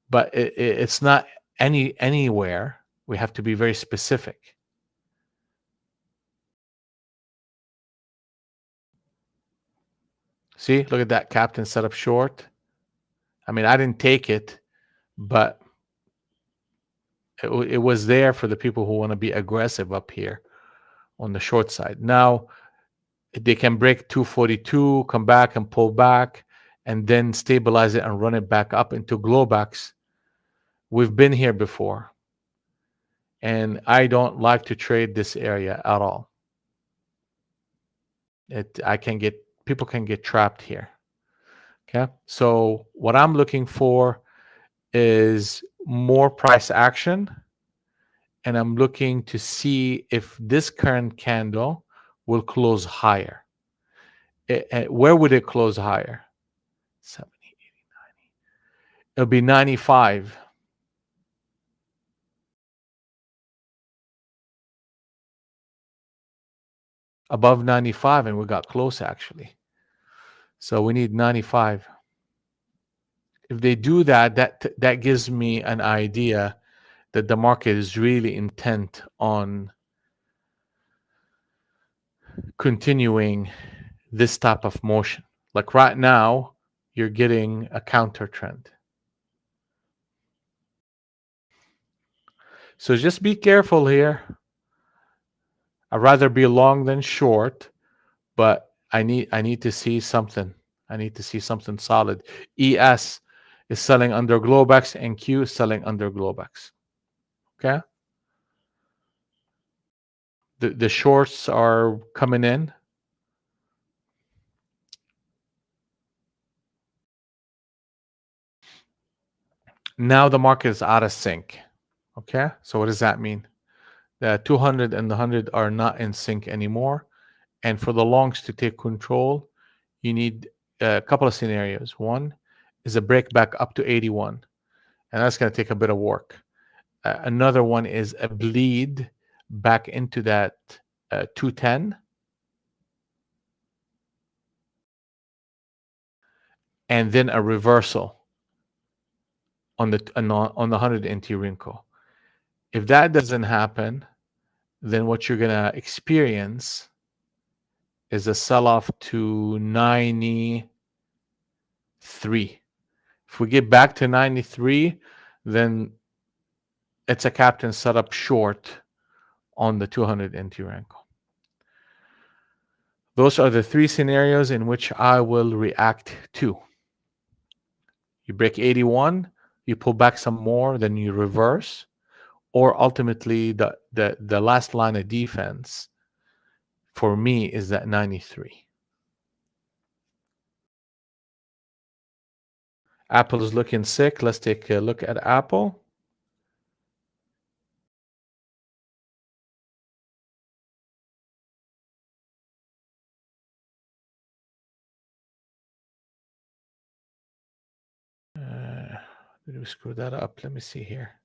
But it's not anywhere. We have to be very specific. See, look at that captain setup short. I mean, I didn't take it, but it was there for the people who want to be aggressive up here on the short side. Now, they can break 242, come back and pull back, and then stabilize it and run it back up into glowbacks. We've been here before, and I don't like to trade this area at all. People can get trapped here. Okay, so what I'm looking for is more price action, and I'm looking to see if this current candle will close higher. Where would it close higher? 70, 80, 90. It'll be 95. Above 95, and we got close actually. So we need 95. If they do that, that gives me an idea that the market is really intent on continuing this type of motion. Like right now, you're getting a counter trend. So just be careful here. I'd rather be long than short, but I need to see something. I need to see something solid. ES is selling under Globex and Q is selling under Globex. Okay? The shorts are coming in. Now the market is out of sync. Okay? So what does that mean? The 200 and the 100 are not in sync anymore. And for the longs to take control, you need a couple of scenarios. One is a break back up to 81, and that's going to take a bit of work. Another one is a bleed back into that 210, and then a reversal on the 100 NT Rinko. If that doesn't happen, then what you're going to experience is a sell-off to 93. If we get back to 93, then it's a captain setup short on the 200 NT Rinko. Those are the three scenarios in which I will react to. You break 81, you pull back some more, then you reverse, or ultimately the last line of defense for me is that 93. Apple is looking sick. Let's take a look at Apple. Did we screw that up? Let me see here.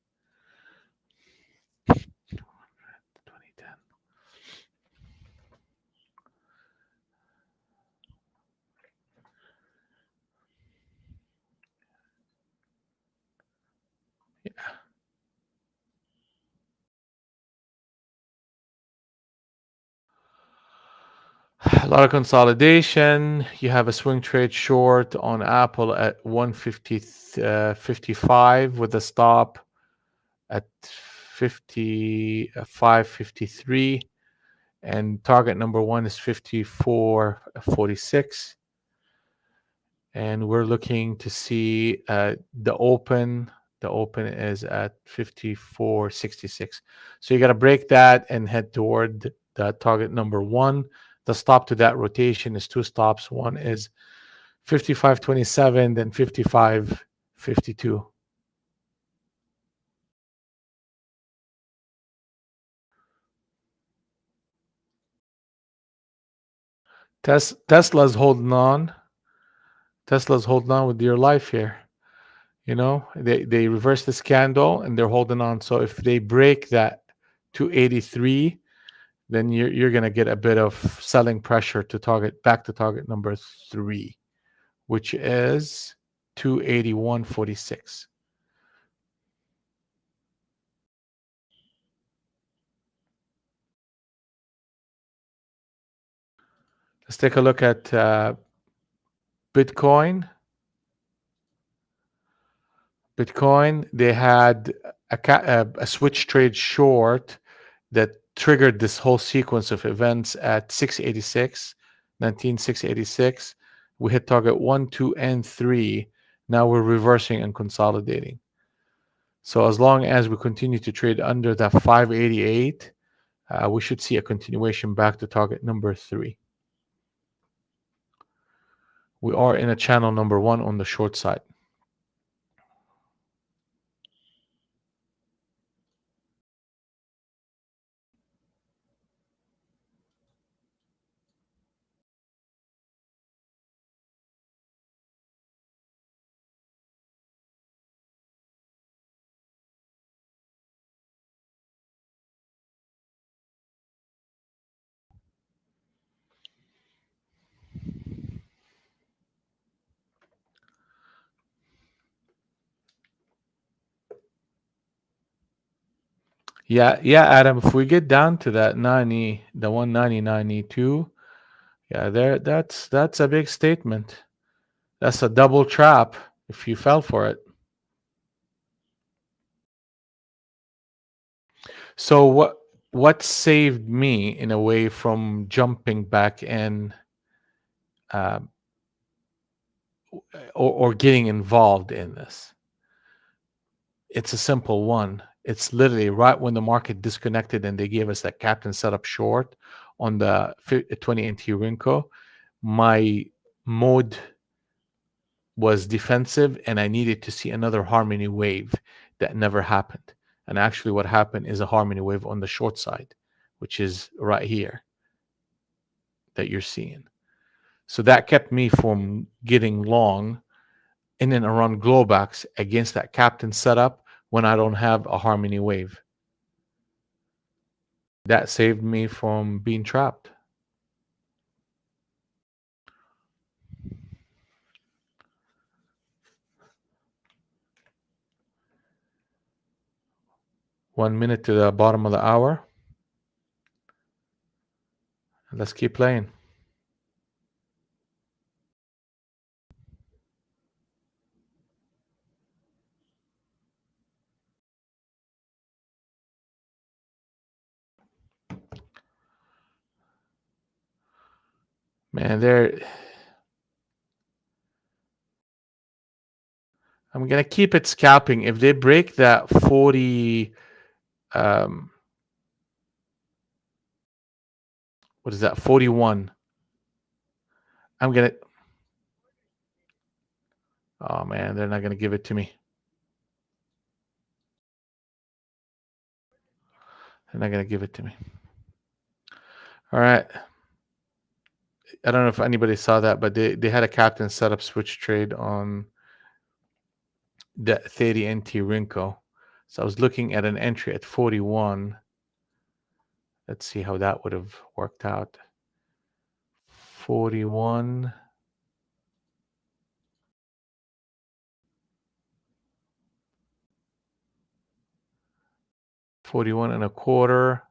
A lot of consolidation. You have a swing trade short on Apple at 150.55 with a stop at 55.53, and target number one is 54.46. And we're looking to see the open. The open is at 54.66. So you got to break that and head toward the target number one. The stop to that rotation is two stops. One is 55.27, then 55.52. Tesla's holding on. Tesla's holding on with dear life here. You know, they reversed this candle and they're holding on. So if they break that 283, then you're gonna get a bit of selling pressure to target number three, which is 281.46. Let's take a look at Bitcoin. Bitcoin, they had a switch trade short that triggered this whole sequence of events at 686, 19,686. We hit target 1, 2, and 3. Now we're reversing and consolidating. So as long as we continue to trade under that 588, we should see a continuation back to target number 3. We are in a channel number 1 on the short side. Yeah, Adam. If we get down to that 90, the 190.92, yeah, that's a big statement. That's a double trap if you fell for it. So what saved me in a way from jumping back in, uh, or getting involved in this? It's a simple one. It's literally right when the market disconnected and they gave us that captain setup short on the 20 NT Rinko. My mode was defensive and I needed to see another harmony wave. That never happened. And actually what happened is a harmony wave on the short side, which is right here that you're seeing. So that kept me from getting long in and around Globex against that captain setup when I don't have a harmony wave. That saved me from being trapped. One minute to the bottom of the hour. Let's keep playing. Man, I'm gonna keep it scalping. If they break that 40, what is that, 41? I'm gonna. Oh man, they're not gonna give it to me. They're not gonna give it to me. All right. I don't know if anybody saw that, but they had a captain set up switch trade on the 30 NT Rinko. So I was looking at an entry at 41. Let's see how that would have worked out. 41. 41 and a quarter.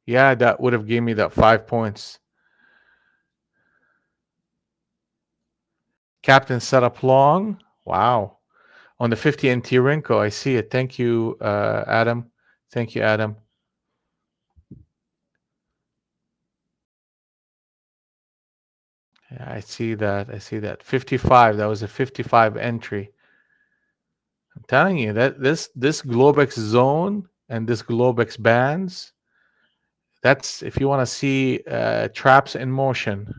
Yeah, that would have given me that 5 points. Captain set up long. Wow. On the 50 NT Renko, I see it. Thank you, Adam. Thank you, Adam. Yeah, I see that. I see that. 55. That was a 55 entry. I'm telling you that this Globex zone and this Globex bands, that's if you want to see traps in motion,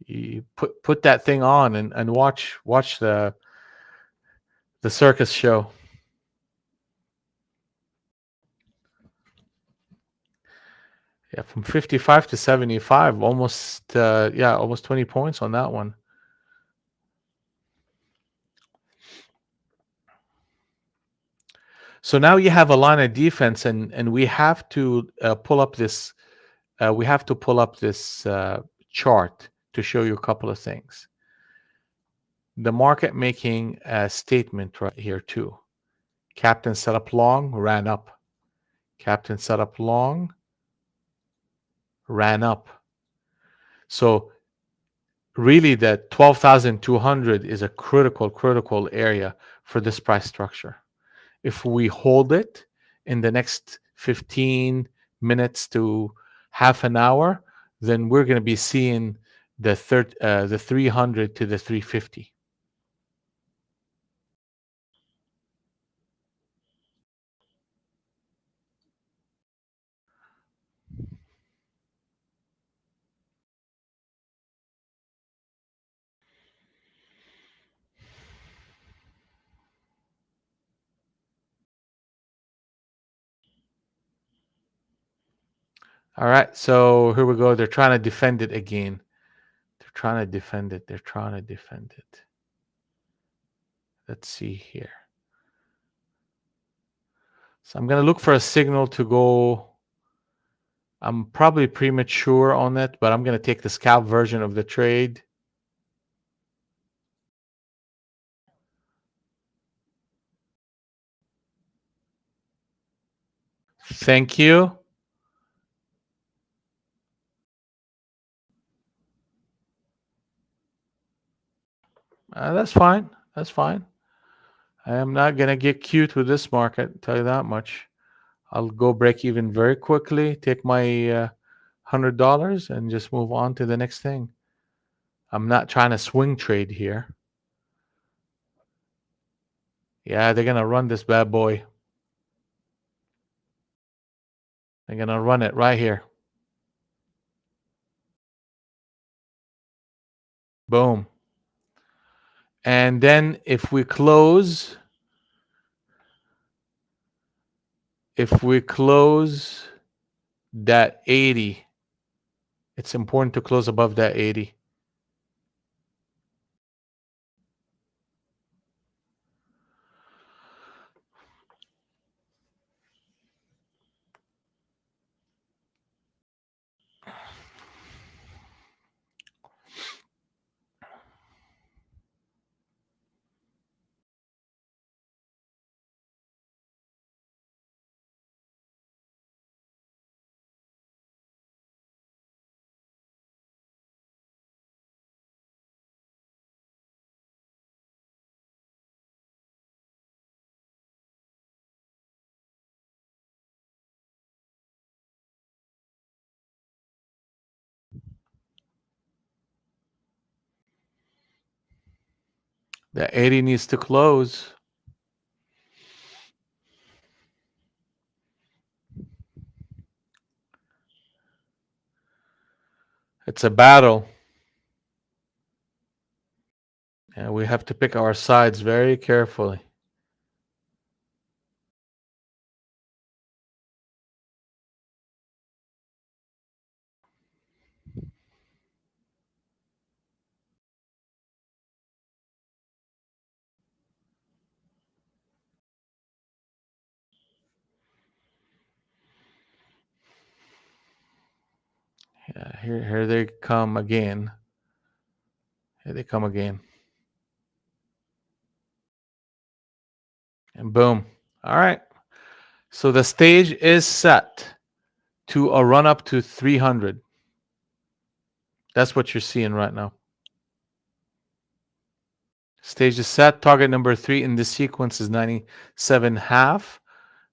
you put that thing on and watch the circus show. Yeah, from 55 to 75, almost almost 20 points on that one. So now you have a line of defense, and we have to pull up this. We have to pull up this chart to show you a couple of things. The market making a statement right here too. Captain set up long, ran up. Captain set up long, ran up. So really, that 12,200 is a critical area for this price structure. If we hold it in the next 15 minutes to half an hour, then we're going to be seeing the 300 to the 350. All right, so here we go. They're trying to defend it again. They're trying to defend it. They're trying to defend it. Let's see here. So I'm going to look for a signal to go. I'm probably premature on it, but I'm going to take the scalp version of the trade. Thank you. That's fine. That's fine. I am not going to get cute with this market, tell you that much. I'll go break even very quickly, take my $100 and just move on to the next thing. I'm not trying to swing trade here. Yeah, they're going to run this bad boy. They're going to run it right here. Boom. And then if we close that 80, it's important to close above that 80. That 80 needs to close. It's a battle. And we have to pick our sides very carefully. Yeah, here they come again. Here they come again. And boom. All right. So the stage is set to a run up to 300. That's what you're seeing right now. Stage is set. Target number 3 in this sequence is 97 half.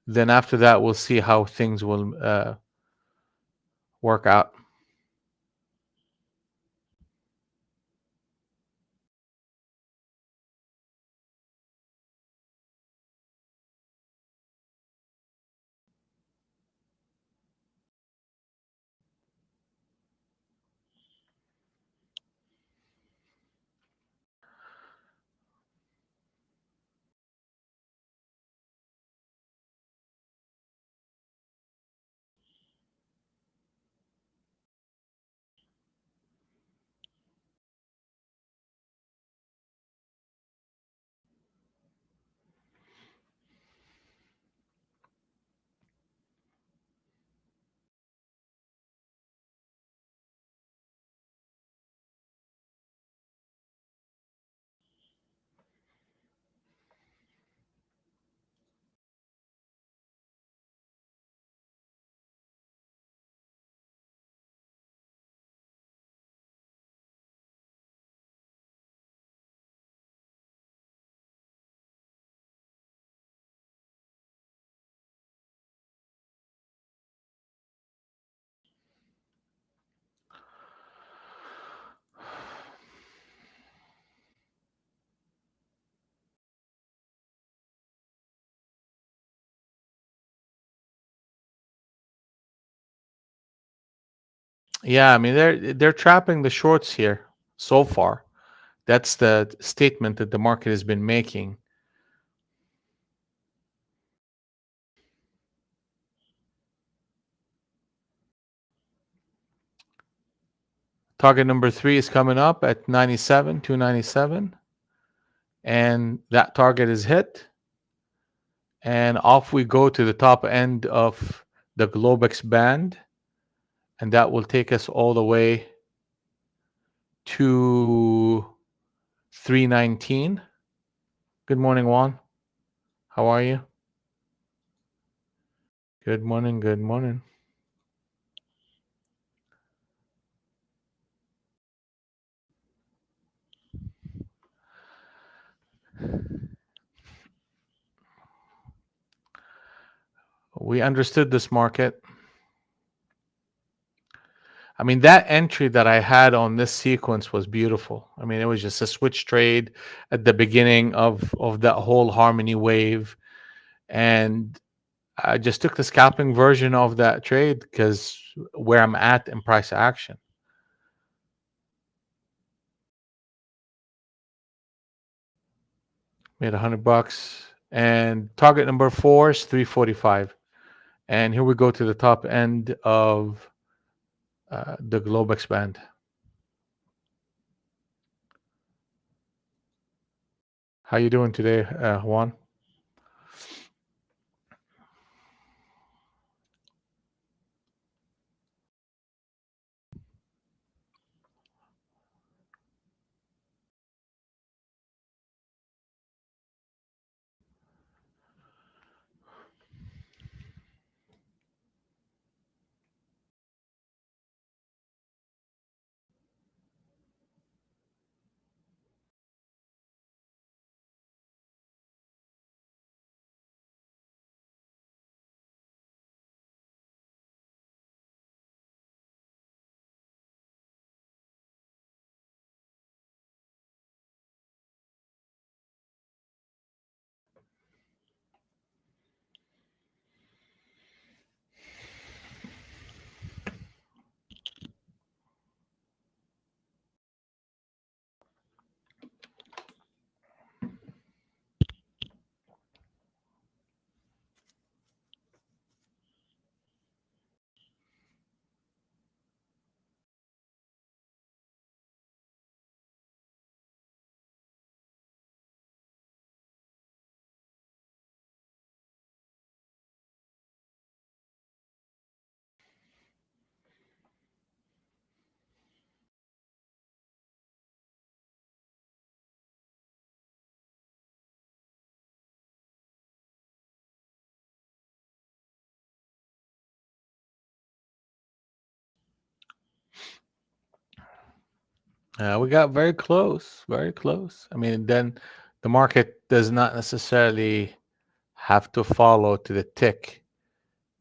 Then after that, we'll see how things will work out. Yeah, I mean they're trapping the shorts here so far. That's the statement that the market has been making. Target number 3 is coming up at 97, 297, and that target is hit. And off we go to the top end of the Globex band, and that will take us all the way to 319. Good morning, Juan. How are you? Good morning. Good morning. We understood this market. I mean, that entry that I had on this sequence was beautiful. I mean, it was just a switch trade at the beginning of that whole harmony wave. And I just took the scalping version of that trade because where I'm at in price action. Made $100. And target number 4 is 345. And here we go to the top end of the Globex band. How you doing today, Juan? We got very close, very close. I mean, then the market does not necessarily have to follow to the tick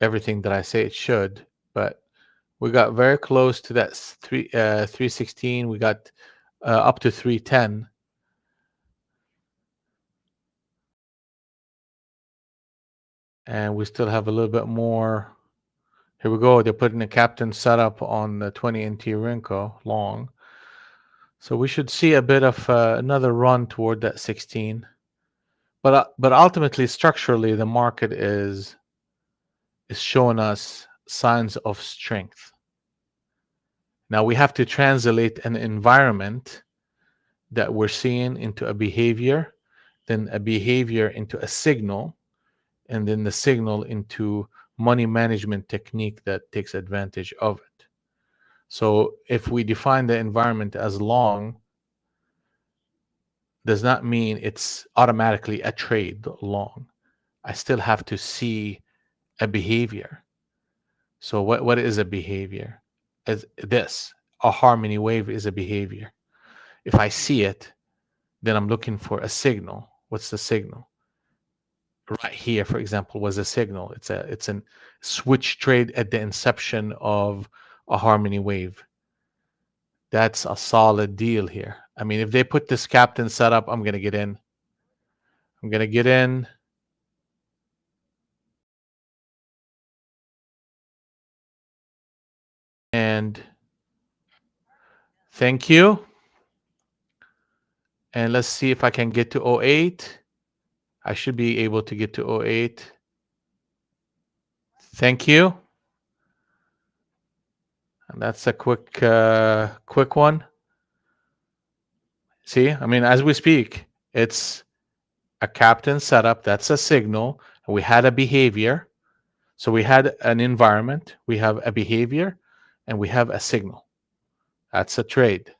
everything that I say it should, but we got very close to that 316. We got up to 310, and we still have a little bit more. Here we go. They're putting a captain setup on the 20 NT Rinko long. So we should see a bit of another run toward that 16. But ultimately, structurally, the market is showing us signs of strength. Now we have to translate an environment that we're seeing into a behavior, then a behavior into a signal, and then the signal into money management technique that takes advantage of it. So if we define the environment as long, does not mean it's automatically a trade long. I still have to see a behavior. So what is a behavior? Is this a harmony wave is a behavior. If I see it, then I'm looking for a signal. What's the signal? Right here, for example, was a signal. It's a switch trade at the inception of a harmony wave. That's a solid deal here. I mean, if they put this captain setup, I'm gonna get in. I'm gonna get in. And thank you. And let's see if I can get to '08. I should be able to get to '08. Thank you. And that's a quick one. See, I mean, as we speak, it's a captain setup. That's a signal. We had a behavior. So we had an environment, we have a behavior, and we have a signal. That's a trade.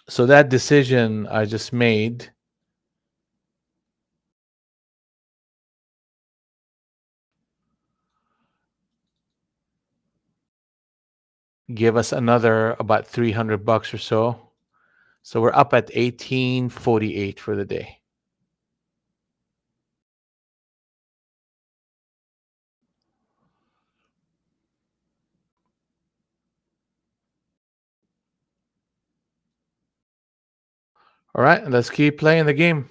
So that decision I just made give us another about $300 or so. So we're up at 1848 for the day. All right, let's keep playing the game.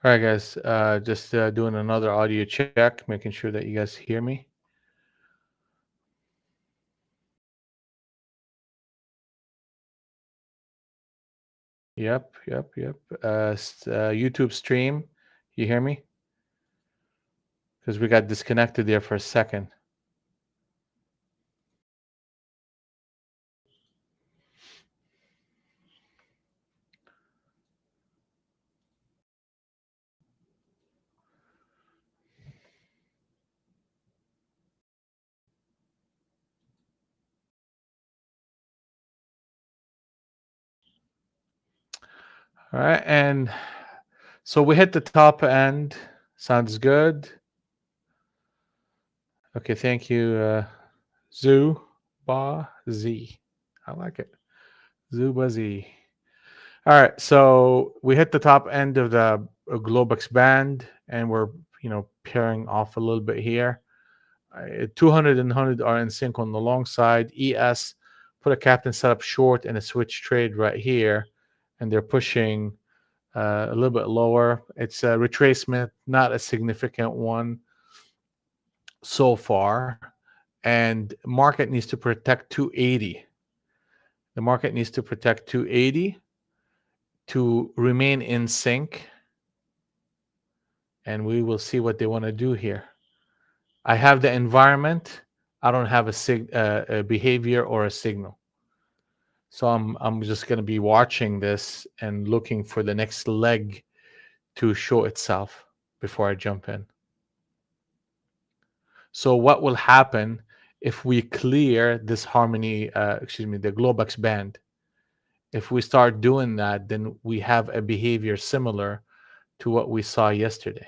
All right, guys. Just doing another audio check, making sure that you guys hear me. Yep. YouTube stream, you hear me? Because we got disconnected there for a second. All right, and so we hit the top end. Sounds good. Okay, thank you, Zuba Z. I like it. Zuba Z. All right, so we hit the top end of the Globex band, and we're pairing off a little bit here. 200 and 100 are in sync on the long side. ES put a captain setup short and a switch trade right here, and they're pushing a little bit lower. It's a retracement, not a significant one so far, and market needs to protect 280. The market needs to protect 280 to remain in sync, and we will see what they want to do here. I have the environment. I don't have a behavior or a signal. So I'm just going to be watching this and looking for the next leg to show itself before I jump in. So what will happen if we clear this harmony, the Globex band? If we start doing that, then we have a behavior similar to what we saw yesterday.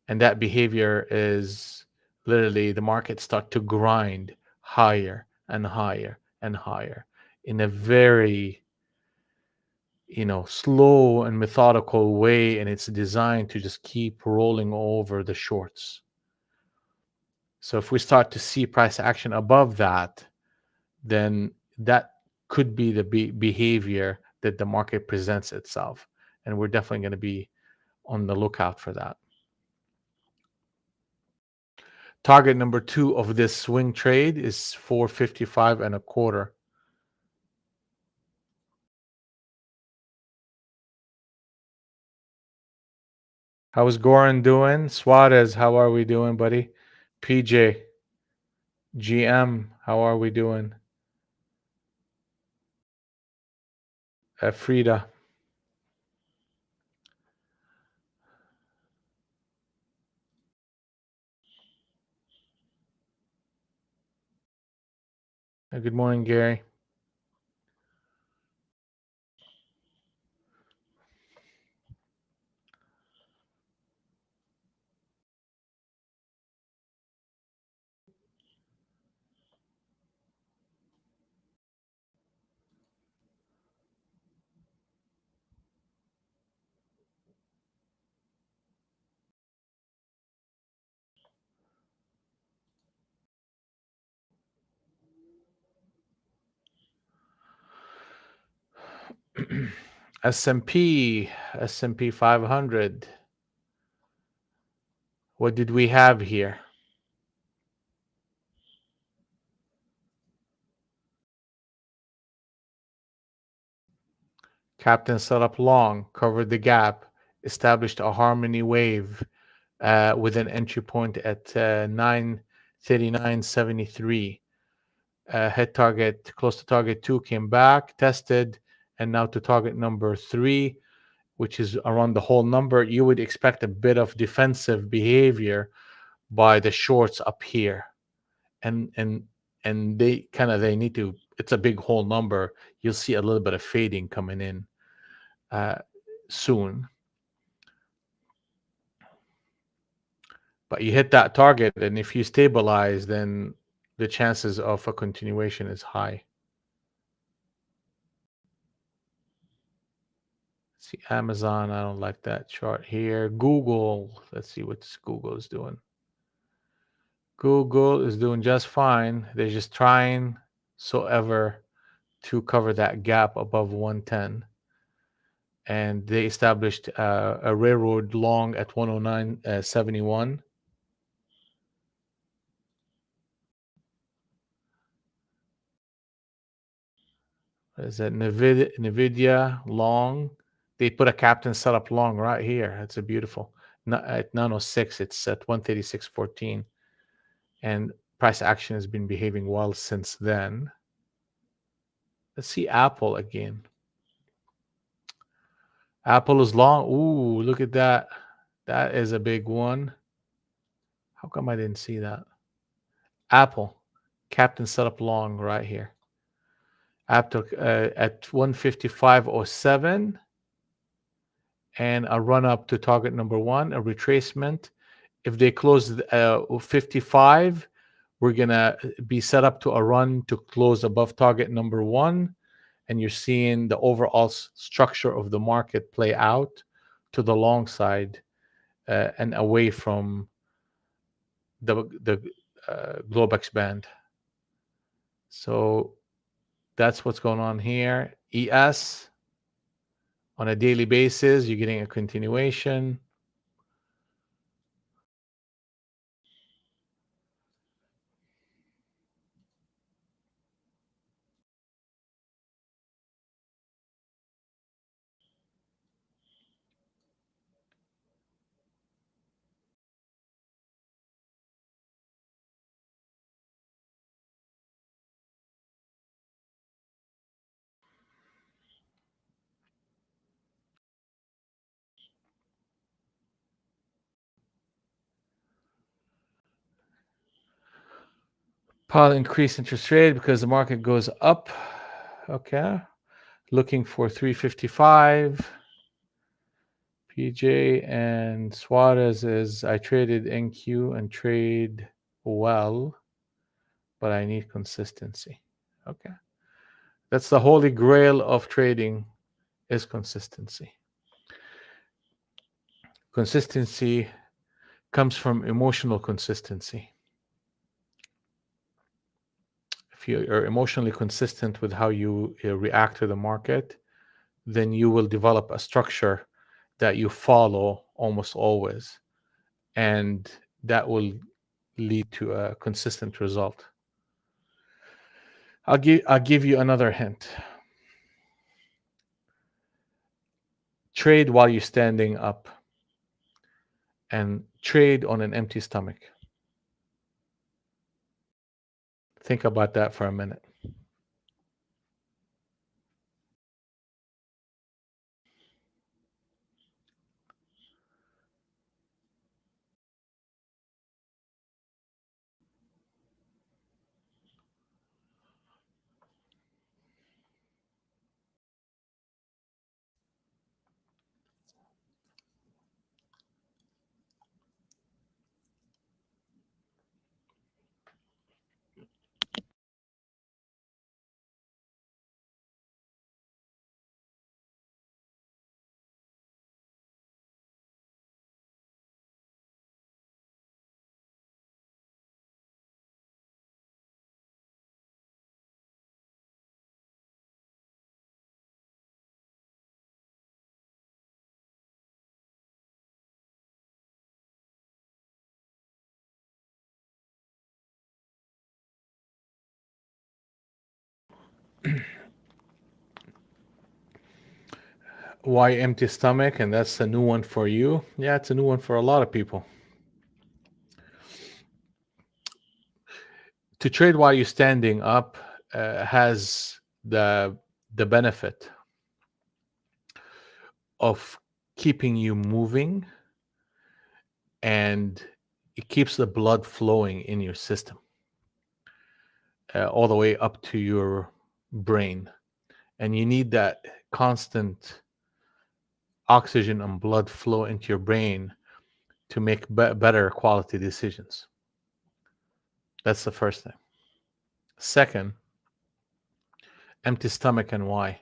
And that behavior is literally the market start to grind higher and higher and higher in a very slow and methodical way, and it's designed to just keep rolling over the shorts. So if we start to see price action above that, then that could be the behavior that the market presents itself, and we're definitely going to be on the lookout for that. Target number 2 of this swing trade is 455 and a quarter. How is Goran doing? Suarez, how are we doing, buddy? PJ, GM, how are we doing? Frida. Good morning, Gary. S&P 500. What did we have here? Captain set up long, covered the gap, established a harmony wave with an entry point at 939.73. Hit target, close to target 2, came back, tested, and now to target number 3, which is around the whole number. You would expect a bit of defensive behavior by the shorts up here, and they need to. It's a big whole number. You'll see a little bit of fading coming in soon, but you hit that target, and if you stabilize, then the chances of a continuation is high. See, Amazon, I don't like that chart here. Google, let's see what Google is doing. Google is doing just fine. They're just trying so ever to cover that gap above 110. and they established a railroad long at 109.71. Is that Nvidia long? They put a captain setup long right here. That's a beautiful. At 906, it's at 136.14, and price action has been behaving well since then. Let's see Apple again. Apple is long. Ooh, look at that. That is a big one. How come I didn't see that? Apple, captain setup long right here. Apple at 155.07, and a run up to target number one, a retracement. If they close 55, we're gonna be set up to a run to close above target number one, and you're seeing the overall structure of the market play out to the long side and away from the Globex band. So that's what's going on here. ES on a daily basis, you're getting a continuation. Powell increase interest rate because the market goes up. Okay. Looking for 355. PJ and Suarez is I traded NQ and trade well, but I need consistency. Okay. That's the holy grail of trading is consistency. Consistency comes from emotional consistency. If you are emotionally consistent with how you react to the market, then you will develop a structure that you follow almost always, and that will lead to a consistent result. I'll give you another hint. Trade while you're standing up, and trade on an empty stomach. Think about that for a minute. Why empty stomach? And that's a new one for you. Yeah, it's a new one for a lot of people. To trade while you're standing up has the benefit of keeping you moving, and it keeps the blood flowing in your system all the way up to your brain, and you need that constant oxygen and blood flow into your brain to make better quality decisions. That's the first thing. Second, empty stomach. And why?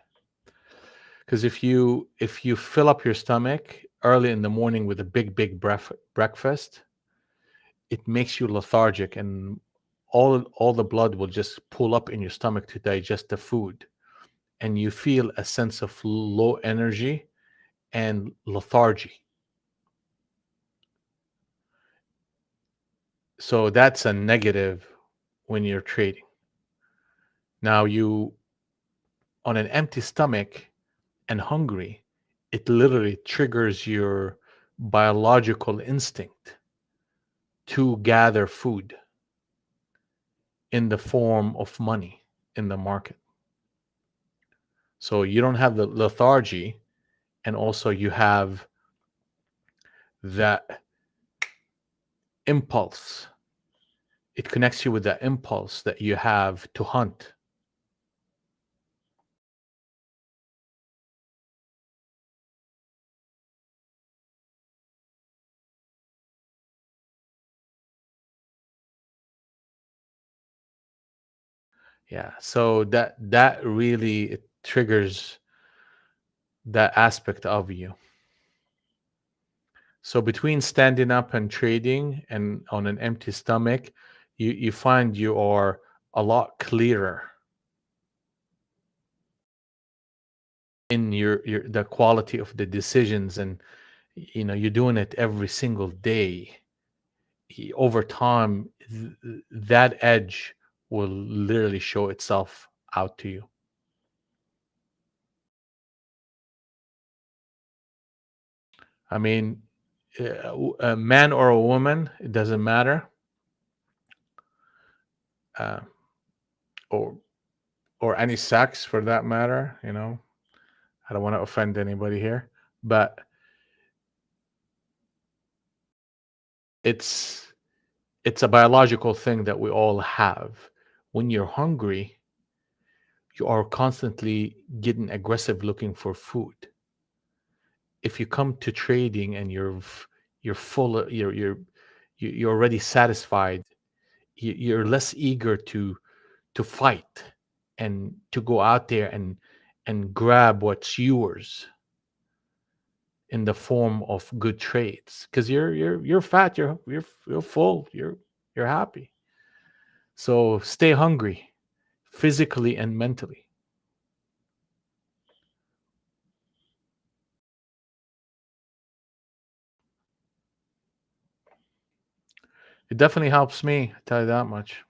Because if you fill up your stomach early in the morning with a big breakfast, it makes you lethargic, and all the blood will just pull up in your stomach to digest the food, and you feel a sense of low energy, and lethargy. So that's a negative when you're trading. Now, you on an empty stomach and hungry, it literally triggers your biological instinct to gather food in the form of money in the market. So you don't have the lethargy, and also you have that impulse. It connects you with that impulse that you have to hunt. Yeah. So that really it triggers that aspect of you. So between standing up and trading and on an empty stomach, you find you are a lot clearer in your the quality of the decisions, and you're doing it every single day. Over time, that edge will literally show itself out to you. I mean, a man or a woman, it doesn't matter. uh, or any sex for that matter. I don't want to offend anybody here, but it's it's a biological thing that we all have. When you're hungry, you are constantly getting aggressive looking for food. If you come to trading and you're full of, you're already satisfied, you're less eager to fight and to go out there and grab what's yours in the form of good trades, because you're fat, you're full, you're happy. So stay hungry, physically and mentally. It definitely helps me, I tell you that much.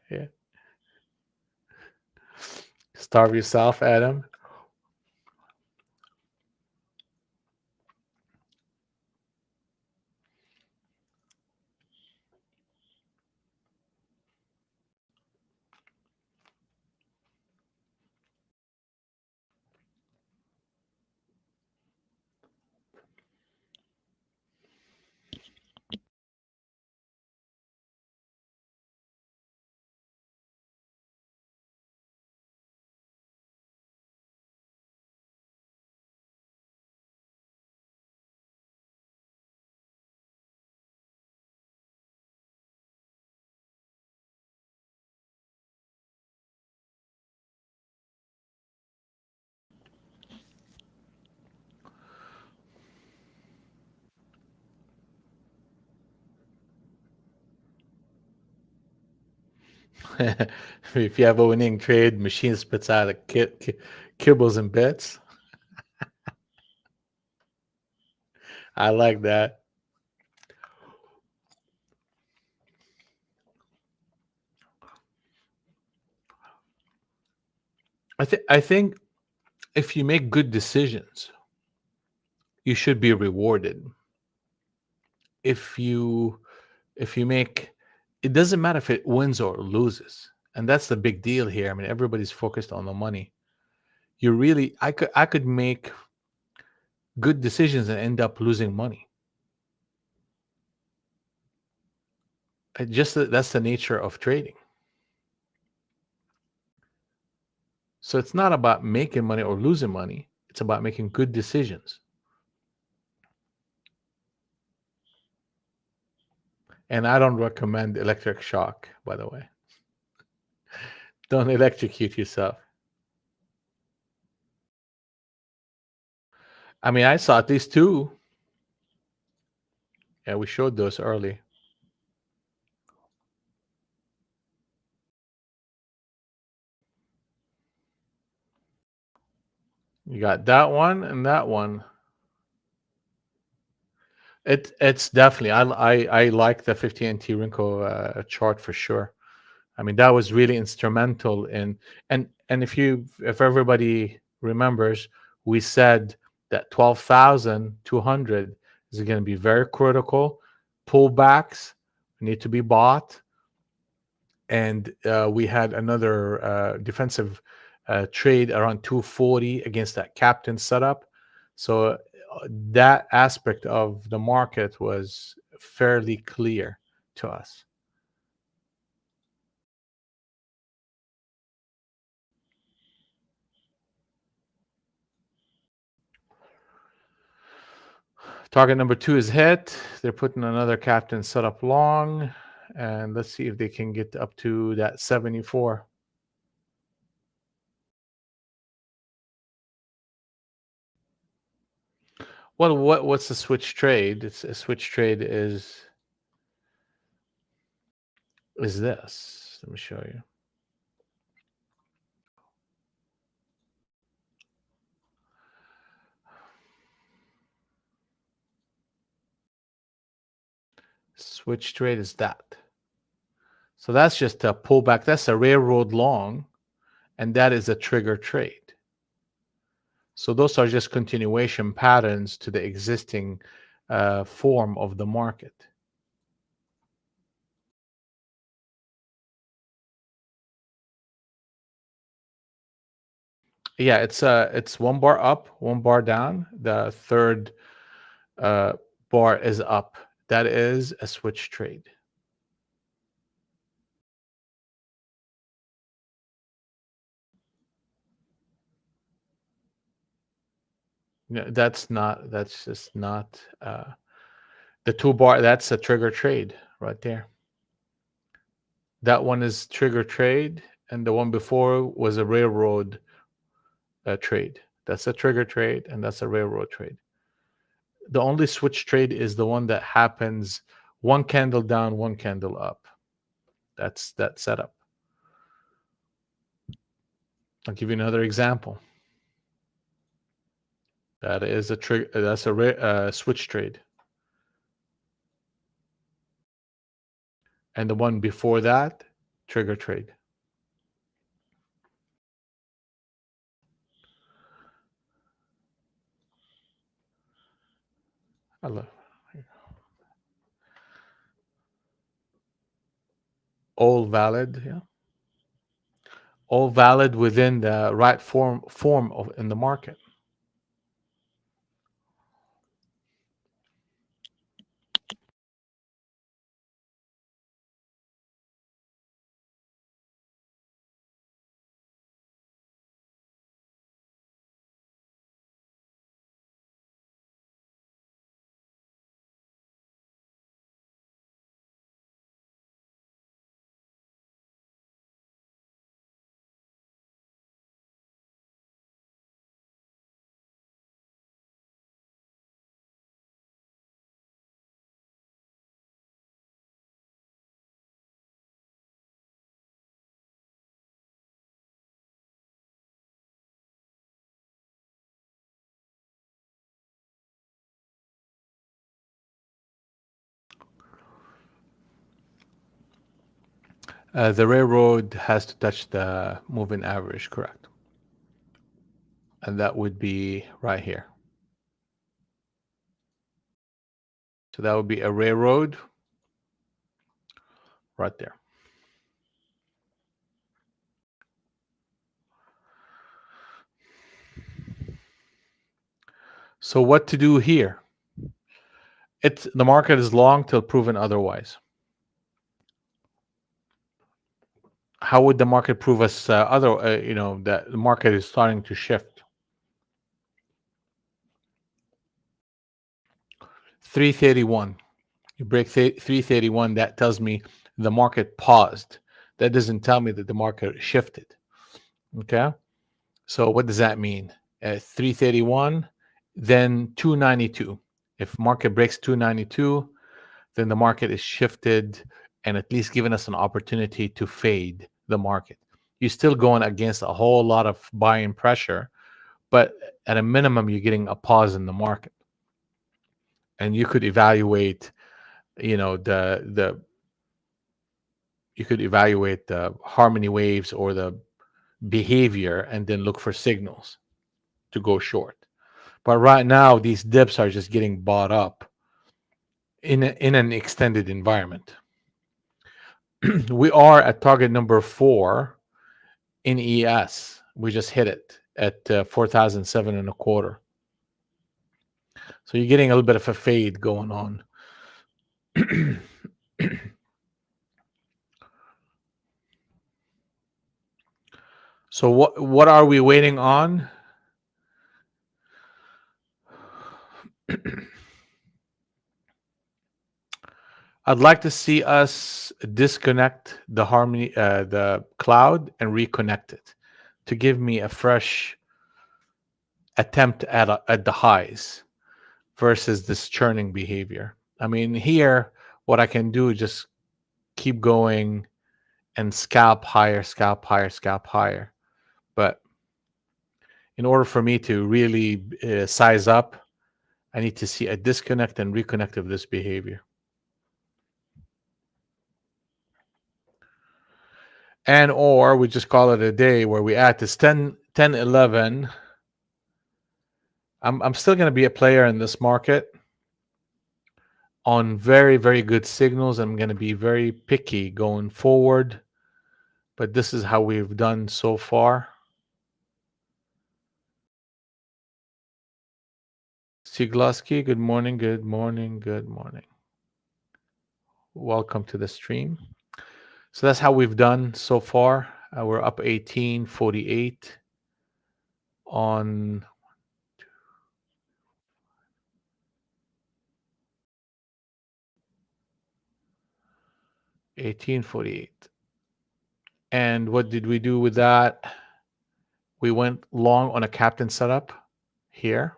Yeah. Starve yourself, Adam. If you have a winning trade, machine spits out a kibbles and bits. I like that. I think if you make good decisions, you should be rewarded. If you make, it doesn't matter if it wins or loses, and that's the big deal here. I mean, everybody's focused on the money. You really, I could make good decisions and end up losing money. That's the nature of trading. So it's not about making money or losing money, it's about making good decisions. And I don't recommend electric shock, by the way. Don't electrocute yourself. I mean, I saw at least two. Yeah, we showed those early. You got that one and that one. It's definitely I like the 50 NT Rinko chart for sure. I mean, that was really instrumental in, and if everybody remembers, we said that 12,200 is going to be very critical. Pullbacks need to be bought, and we had another defensive trade around 240 against that captain setup. So that aspect of the market was fairly clear to us. Target number 2 is hit. They're putting another captain setup long, and let's see if they can get up to that 74. Well, what's the switch trade? It's a switch trade is this. Let me show you. Switch trade is that. So that's just a pullback. That's a railroad long, and that is a trigger trade. So those are just continuation patterns to the existing form of the market. Yeah, it's one bar up, one bar down. The third uh, bar is up. That is a switch trade. No, that's just not the two bar. That's a trigger trade right there. That one is trigger trade, and the one before was a railroad trade. That's a trigger trade, and that's a railroad trade. The only switch trade is the one that happens one candle down, one candle up. That's that setup. I'll give you another example. That is a trigger. That's a switch trade, and the one before that, trigger trade. I love all valid. Yeah, all valid within the right form of in the market. The railroad has to touch the moving average, correct? And that would be right here. So that would be a railroad right there. So what to do here? It's the market is long till proven otherwise. How would the market prove us that the market is starting to shift? 331. You break 331, that tells me the market paused. That doesn't tell me that the market shifted. Okay? So what does that mean? 331, then 292. If market breaks 292, then the market is shifted and at least given us an opportunity to fade the market. You're still going against a whole lot of buying pressure, but at a minimum, you're getting a pause in the market, and you could evaluate, you know, the you could evaluate the harmony waves or the behavior, and then look for signals to go short. But right now, these dips are just getting bought up in an extended environment. We are at target number 4 in ES. We just hit it at 4,007 and a quarter. So you're getting a little bit of a fade going on. So what are we waiting on? I'd like to see us disconnect the harmony, the cloud, and reconnect it to give me a fresh attempt at the highs versus this churning behavior. I mean, here, what I can do is just keep going and scalp higher, scalp higher, scalp higher. But in order for me to really size up, I need to see a disconnect and reconnect of this behavior. And or we just call it a day where we add this 10, 11. I'm still going to be a player in this market on very, very good signals. I'm going to be very picky going forward, but this is how we've done so far. Siglaski, good morning, good morning, good morning. Welcome to the stream. So that's how we've done so far. We're up 1848 on 1848. And what did we do with that? We went long on a captain setup here.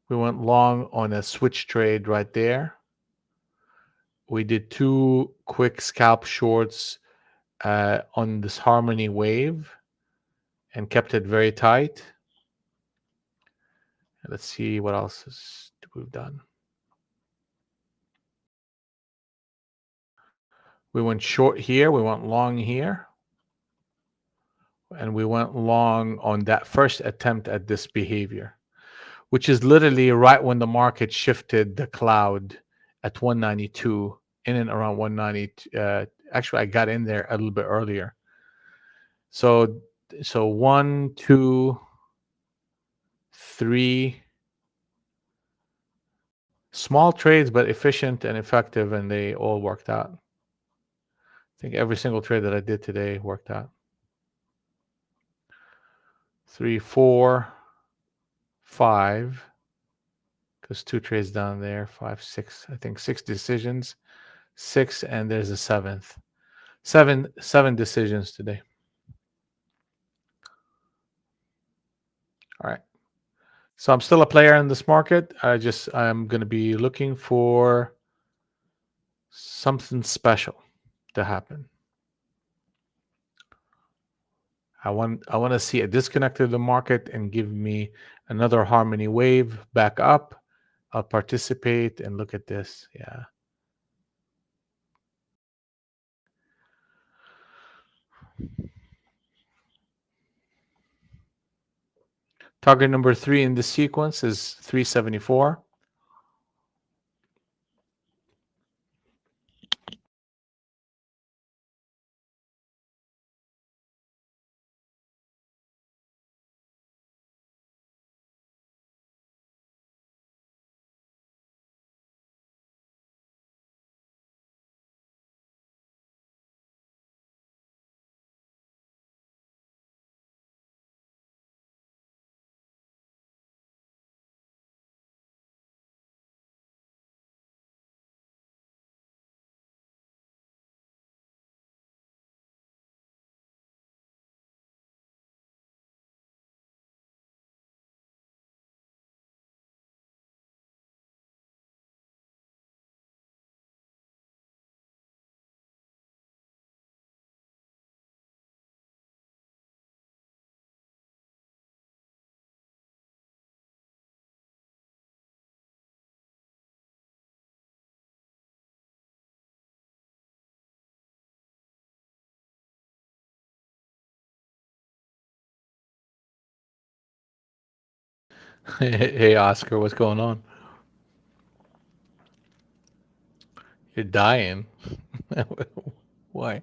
We went long on a switch trade right there. We did 2 quick scalp shorts on this harmony wave and kept it very tight. Let's see what else we've done. We went short here. We went long here. And we went long on that first attempt at this behavior, which is literally right when the market shifted the cloud at 192, in and around 190. Actually, I got in there a little bit earlier. So 1, 2, 3 small trades, but efficient and effective, and they all worked out. I think every single trade that I did today worked out. 3, 4, 5. Because 2 trades down there, 5, 6. I think 6 decisions. 6, and there's a 7th. 7 decisions today. All right. So I'm still a player in this market. I'm going to be looking for something special to happen. I want to see a disconnect of the market and give me another harmony wave back up. I'll participate and look at this. Yeah. Target number 3 in the sequence is 374. Hey, Oscar, what's going on? You're dying. Why?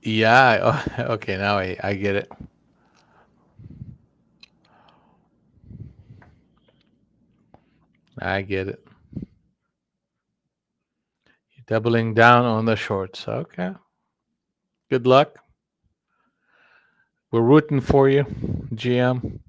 Yeah. Okay. Now I get it. I get it. You're doubling down on the shorts. Okay. Good luck. We're rooting for you, GM.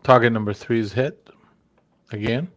Target number three is hit again.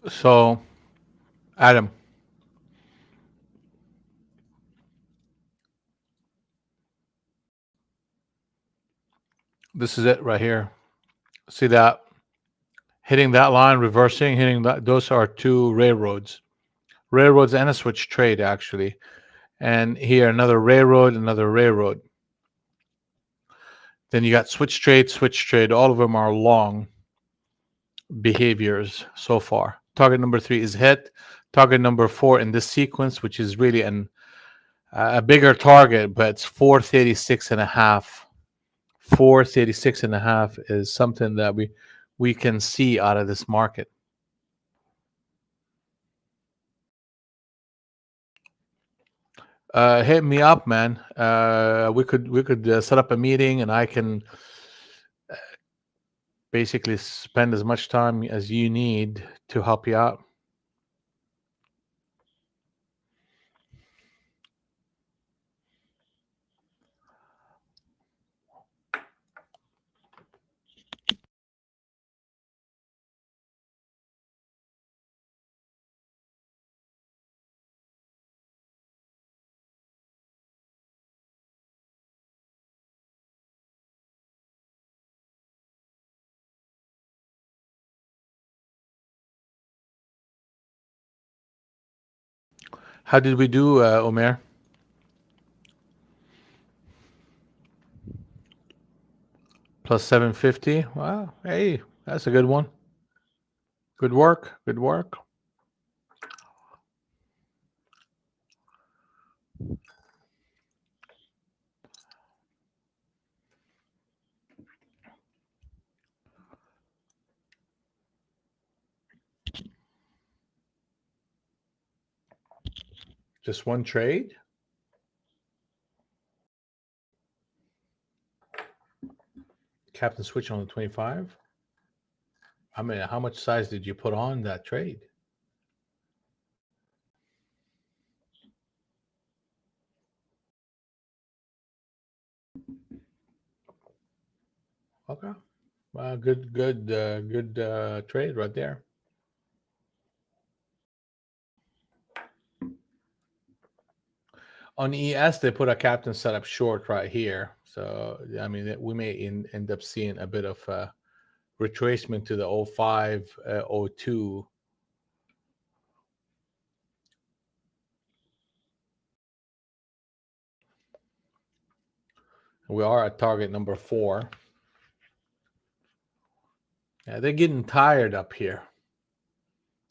So, Adam, This is it right here. See that? Hitting that line, reversing, hitting that. Those are two railroads. Railroads and a switch trade, actually. And here, another railroad, another railroad. Then you got switch trade, switch trade. All of them are long behaviors so far. Target number 3 is hit. Target number 4 in this sequence, which is really a bigger target, but it's 436 and a half. 436 and a half is something that we can see out of this market. Hit me up, man. We could set up a meeting, and I can basically spend as much time as you need to help you out. How did we do, Omer? Plus 750. Wow, hey, that's a good one. Good work. Good work. Just one trade. Captain switch on the 25. I mean, how much size did you put on that trade? Okay. Good trade right there. On ES, they put a captain setup short right here. So, I mean, we may end up seeing a bit of retracement to the 05, 02. We are at target number 4. Yeah, they're getting tired up here.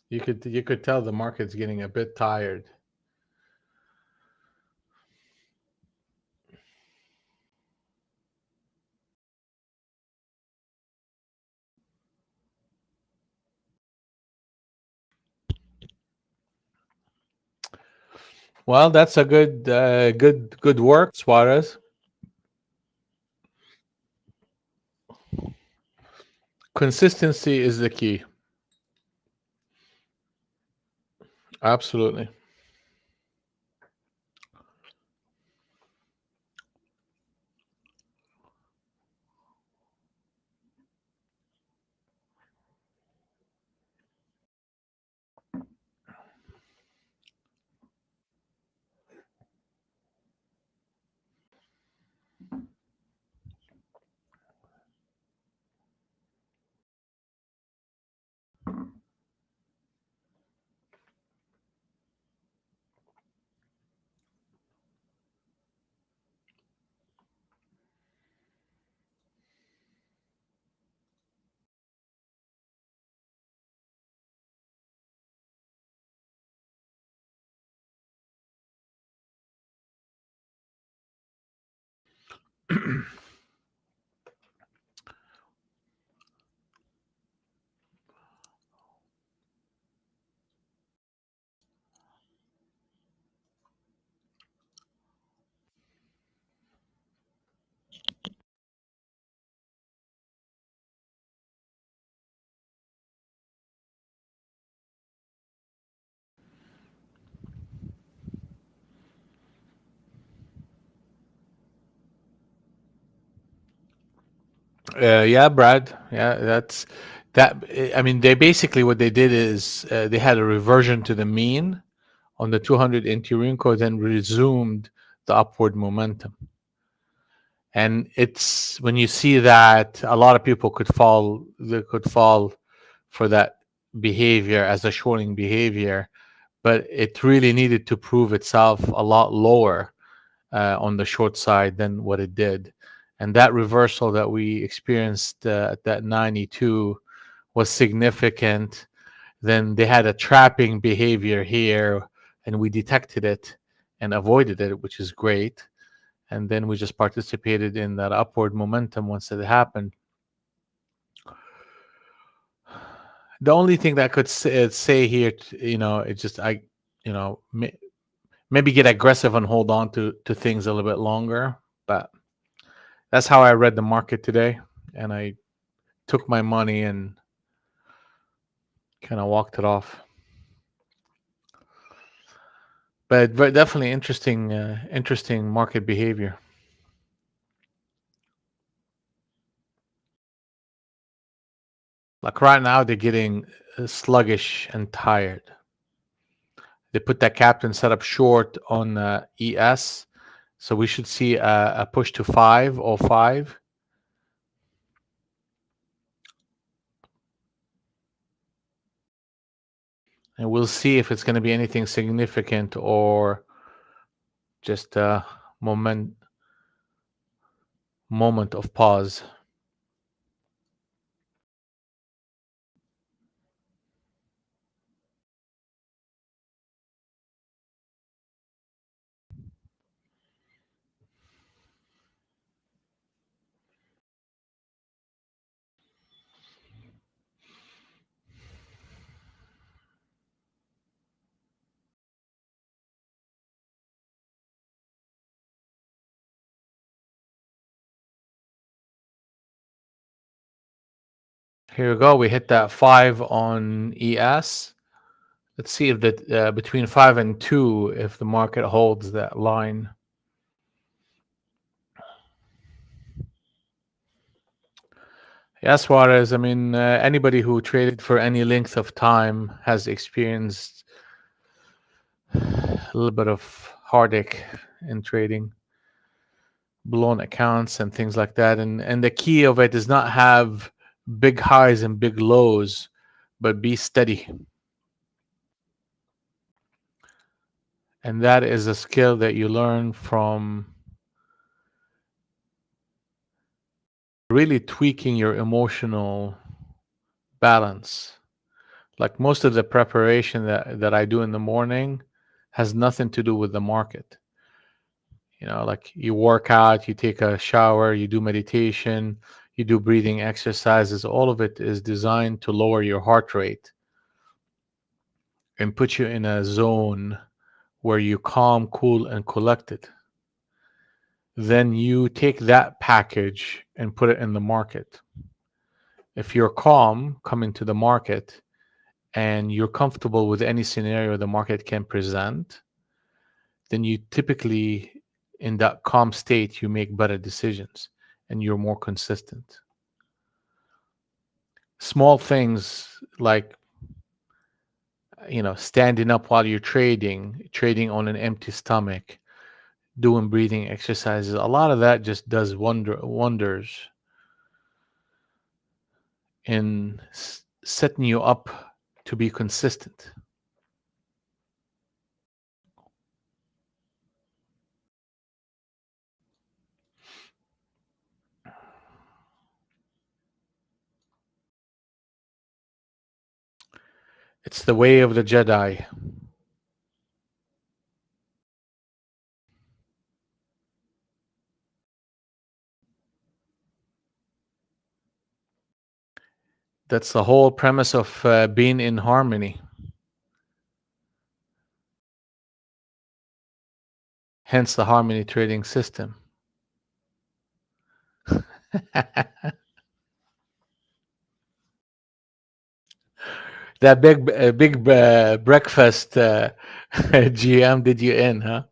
You could tell the market's getting a bit tired. Well, that's a good work, Suarez. Consistency is the key. Absolutely. Yeah, Brad. Yeah, that's that. I mean, they basically what they did is they had a reversion to the mean on the 200 Intirinco, then resumed the upward momentum. And it's when you see that a lot of people could fall, they could fall for that behavior as a shorting behavior, but it really needed to prove itself a lot lower on the short side than what it did. And that reversal that we experienced at that 92 was significant. Then they had a trapping behavior here, and we detected it and avoided it, which is great. And then we just participated in that upward momentum once it happened. The only thing that I could say here, it's just maybe get aggressive and hold on to things a little bit longer. But that's how I read the market today, and I took my money and kind of walked it off. But definitely interesting market behavior. Like right now, they're getting sluggish and tired. They put that captain setup short on ES, so we should see a push to 505. And we'll see if it's going to be anything significant or just a moment of pause. Here we go. We hit that 5 on ES. Let's see if that between 5 and 2, if the market holds that line. Yes, Suarez. I mean, anybody who traded for any length of time has experienced a little bit of heartache in trading, blown accounts and things like that. And the key of it is not have big highs and big lows, but be steady. And that is a skill that you learn from really tweaking your emotional balance. Like most of the preparation that I do in the morning has nothing to do with the market. Like you work out, you take a shower, you do meditation, you do breathing exercises. All of it is designed to lower your heart rate and put you in a zone where you calm, cool, and collected. Then you take that package and put it in the market. If you're calm coming to the market and you're comfortable with any scenario the market can present, then you typically, in that calm state, you make better decisions and you're more consistent. Small things like, standing up while you're trading on an empty stomach, doing breathing exercises, a lot of that just does wonders in setting you up to be consistent. It's the way of the Jedi. That's the whole premise of being in harmony. Hence the harmony trading system. That big breakfast GM did you in, huh?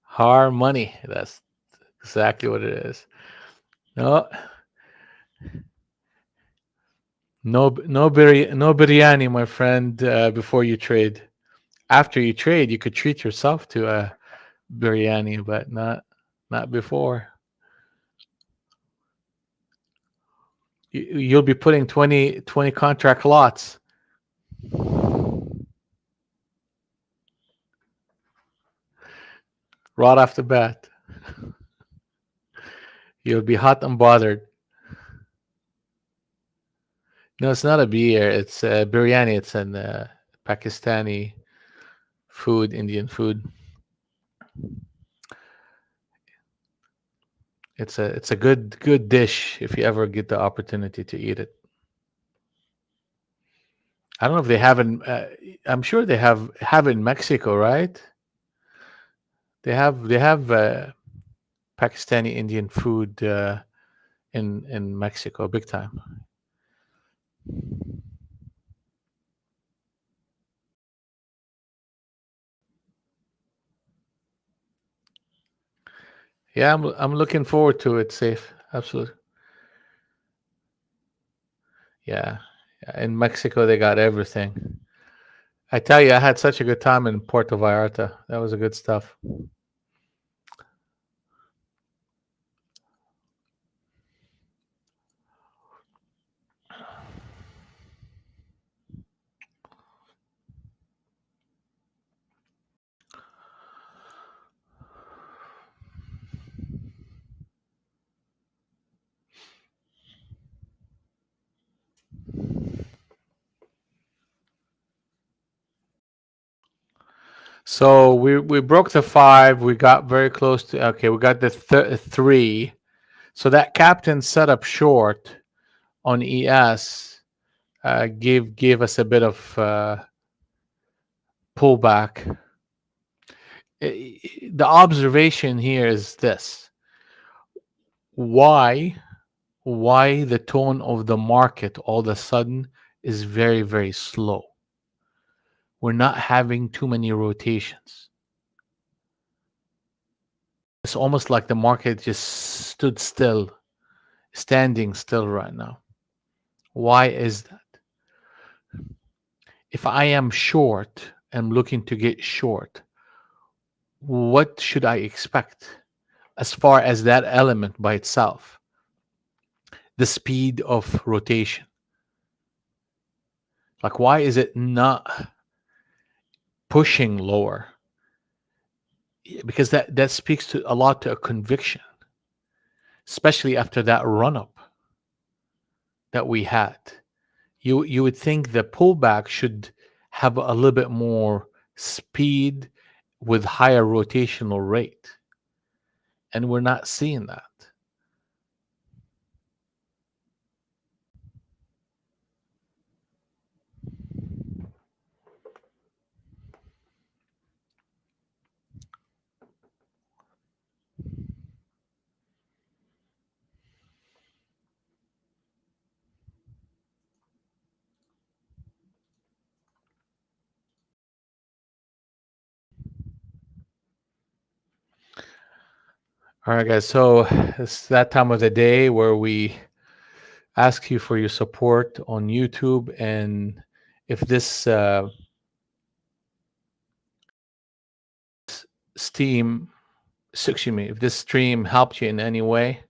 Harmony. That's exactly what it is. No, no biryani, my friend. Before you trade, After you trade, you could treat yourself to a biryani, but not before. You'll be putting 20 contract lots. Right off the bat. You'll be hot and bothered. No, it's not a beer. It's biryani. It's an Pakistani food, Indian food. It's a good dish if you ever get the opportunity to eat it. I don't know if they have in. I'm sure they have in Mexico, right? They have Pakistani Indian food in Mexico, big time. Yeah, I'm looking forward to it. Safe, absolutely. Yeah, yeah. In Mexico, they got everything. I tell you, I had such a good time in Puerto Vallarta. That was a good stuff. So we broke the five. We got very close to. Okay, we got the three. So that captain set up short on ES gave us a bit of pullback. The observation here is this: why the tone of the market all of a sudden is very slow. We're not having too many rotations. It's almost like the market just stood still, standing still right now. Why is that? If I am short, I'm looking to get short, what should I expect as far as that element by itself? The speed of rotation. Like, why is it not pushing lower? Because that speaks to a lot to a conviction, especially after that run up that we had. You would think the pullback should have a little bit more speed with higher rotational rate, and we're not seeing that. All right, guys. So it's that time of the day where we ask you for your support on YouTube, and if this steam, excuse me, if this stream helped you in any way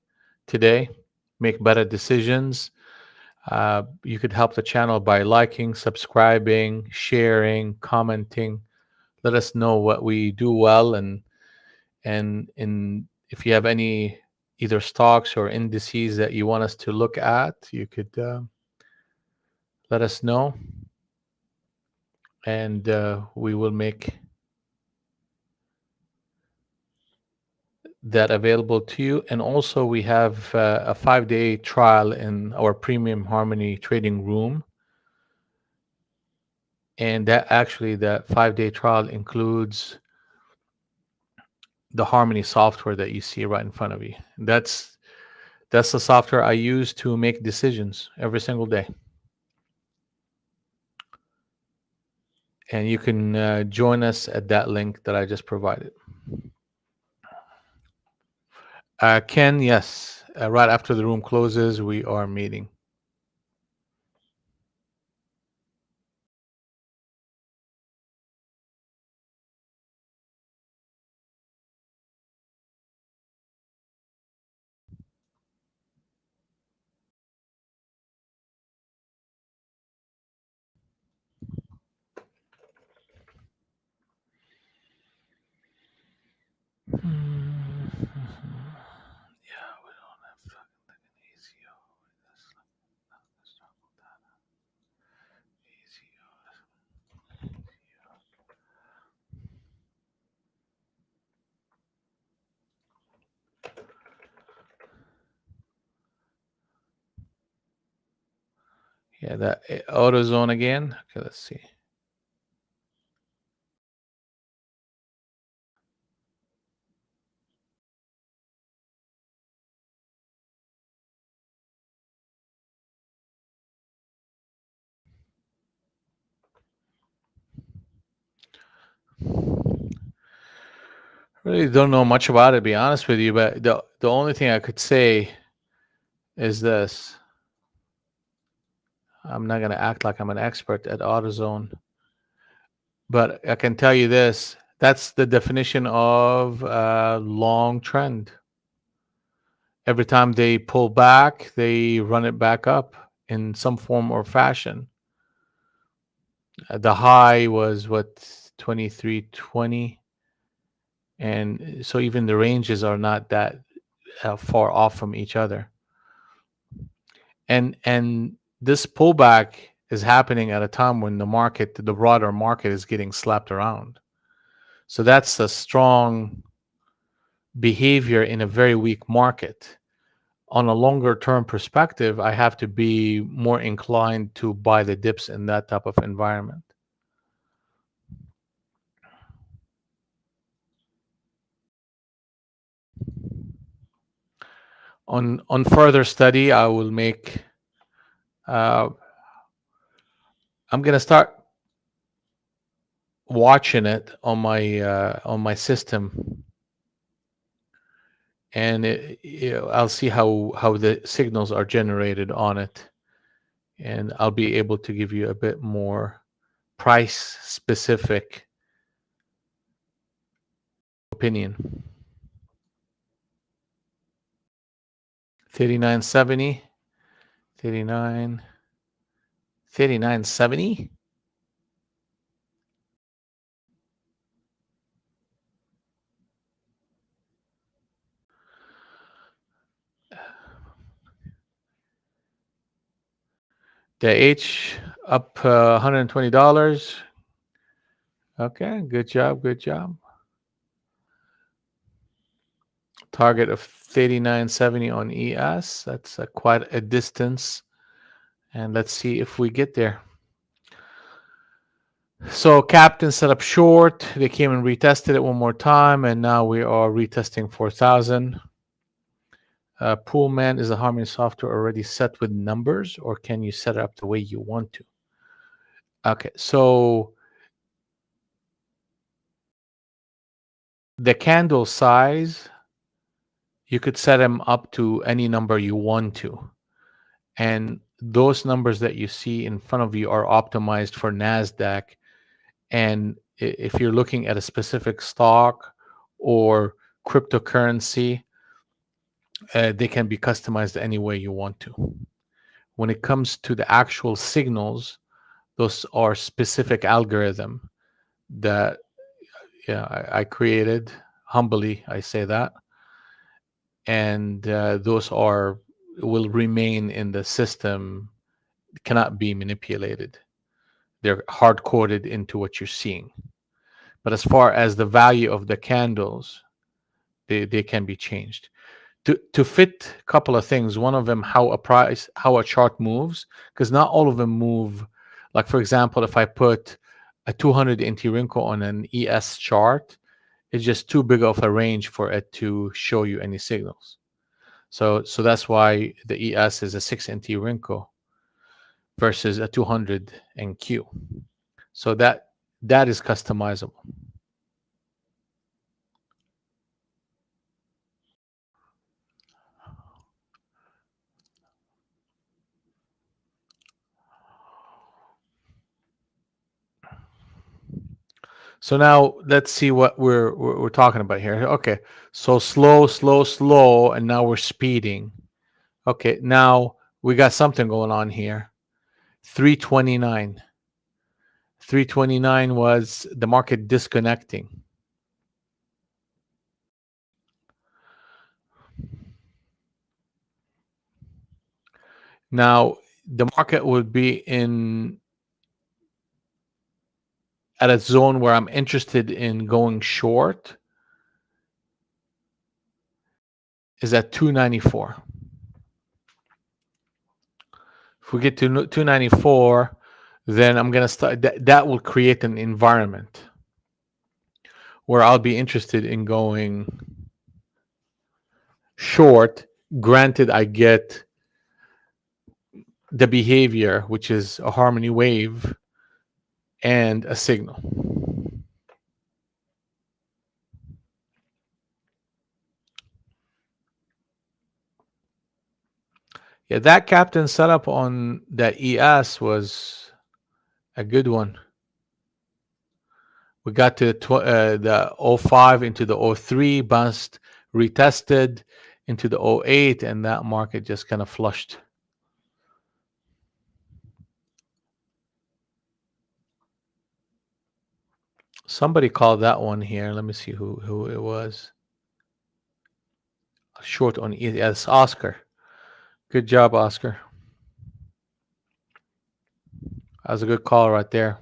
today, make better decisions, you could help the channel by liking, subscribing, sharing, commenting. Let us know what we do well, and if you have any either stocks or indices that you want us to look at, you could let us know, and we will make that available to you. And also, we have a 5-day trial in our premium Harmony trading room, and that 5-day trial includes the Harmony software that you see right in front of you. That's the software I use to make decisions every single day. And you can join us at that link that I just provided. Ken, yes. Right after the room closes, we are meeting. Mhm. Yeah, we don't have fucking easy. Yeah, that AutoZone again. Okay, let's see. Really don't know much about it, to be honest with you. But the only thing I could say is this: I'm not going to act like I'm an expert at AutoZone, but I can tell you this: that's the definition of a long trend. Every time they pull back, they run it back up in some form or fashion. The high was what, 2320, and so even the ranges are not that far off from each other. And this pullback is happening at a time when the broader market is getting slapped around. So that's a strong behavior in a very weak market. On a longer term perspective, I have to be more inclined to buy the dips in that type of environment. On further study, I will make. Uh, I'm gonna start watching it on my system, and I'll see how the signals are generated on it, and I'll be able to give you a bit more price specific opinion. 3970, 39, 3970. The H up $120. Okay, good job, good job. Target of 3970 on ES. That's quite a distance. And let's see if we get there. So Captain set up short. They came and retested it one more time, and now we are retesting 4,000. Poolman, is the Harmony software already set with numbers, or can you set it up the way you want to? Okay, so the candle size, you could set them up to any number you want to. And those numbers that you see in front of you are optimized for NASDAQ. And if you're looking at a specific stock or cryptocurrency, they can be customized any way you want to. When it comes to the actual signals, those are specific algorithm that I created. Humbly, I say that. And those will remain in the system, cannot be manipulated. They're hard coded into what you're seeing. But as far as the value of the candles, they can be changed to fit a couple of things. One of them, how a chart moves, because not all of them move. Like for example, if I put a 200 NT wrinkle on an ES chart, it's just too big of a range for it to show you any signals. So that's why the ES is a 6 NT wrinkle versus a 200 NQ. So that is customizable. So now let's see what we're talking about here. Okay, so slow, slow, slow, and now we're speeding. Okay, now we got something going on here. 329. 329 was the market disconnecting. Now, the market would be in at a zone where I'm interested in going short is at 294. If we get to 294, then I'm going to start that will create an environment where I'll be interested in going short, granted I get the behavior, which is a harmony wave and a signal. Yeah, that captain setup on that ES was a good one. We got to the '05 into the '03, bounced, retested into the '08, and that market just kind of flushed. Somebody called that one here. Let me see who it was. Short on ES, Oscar. Good job, Oscar. That was a good call right there.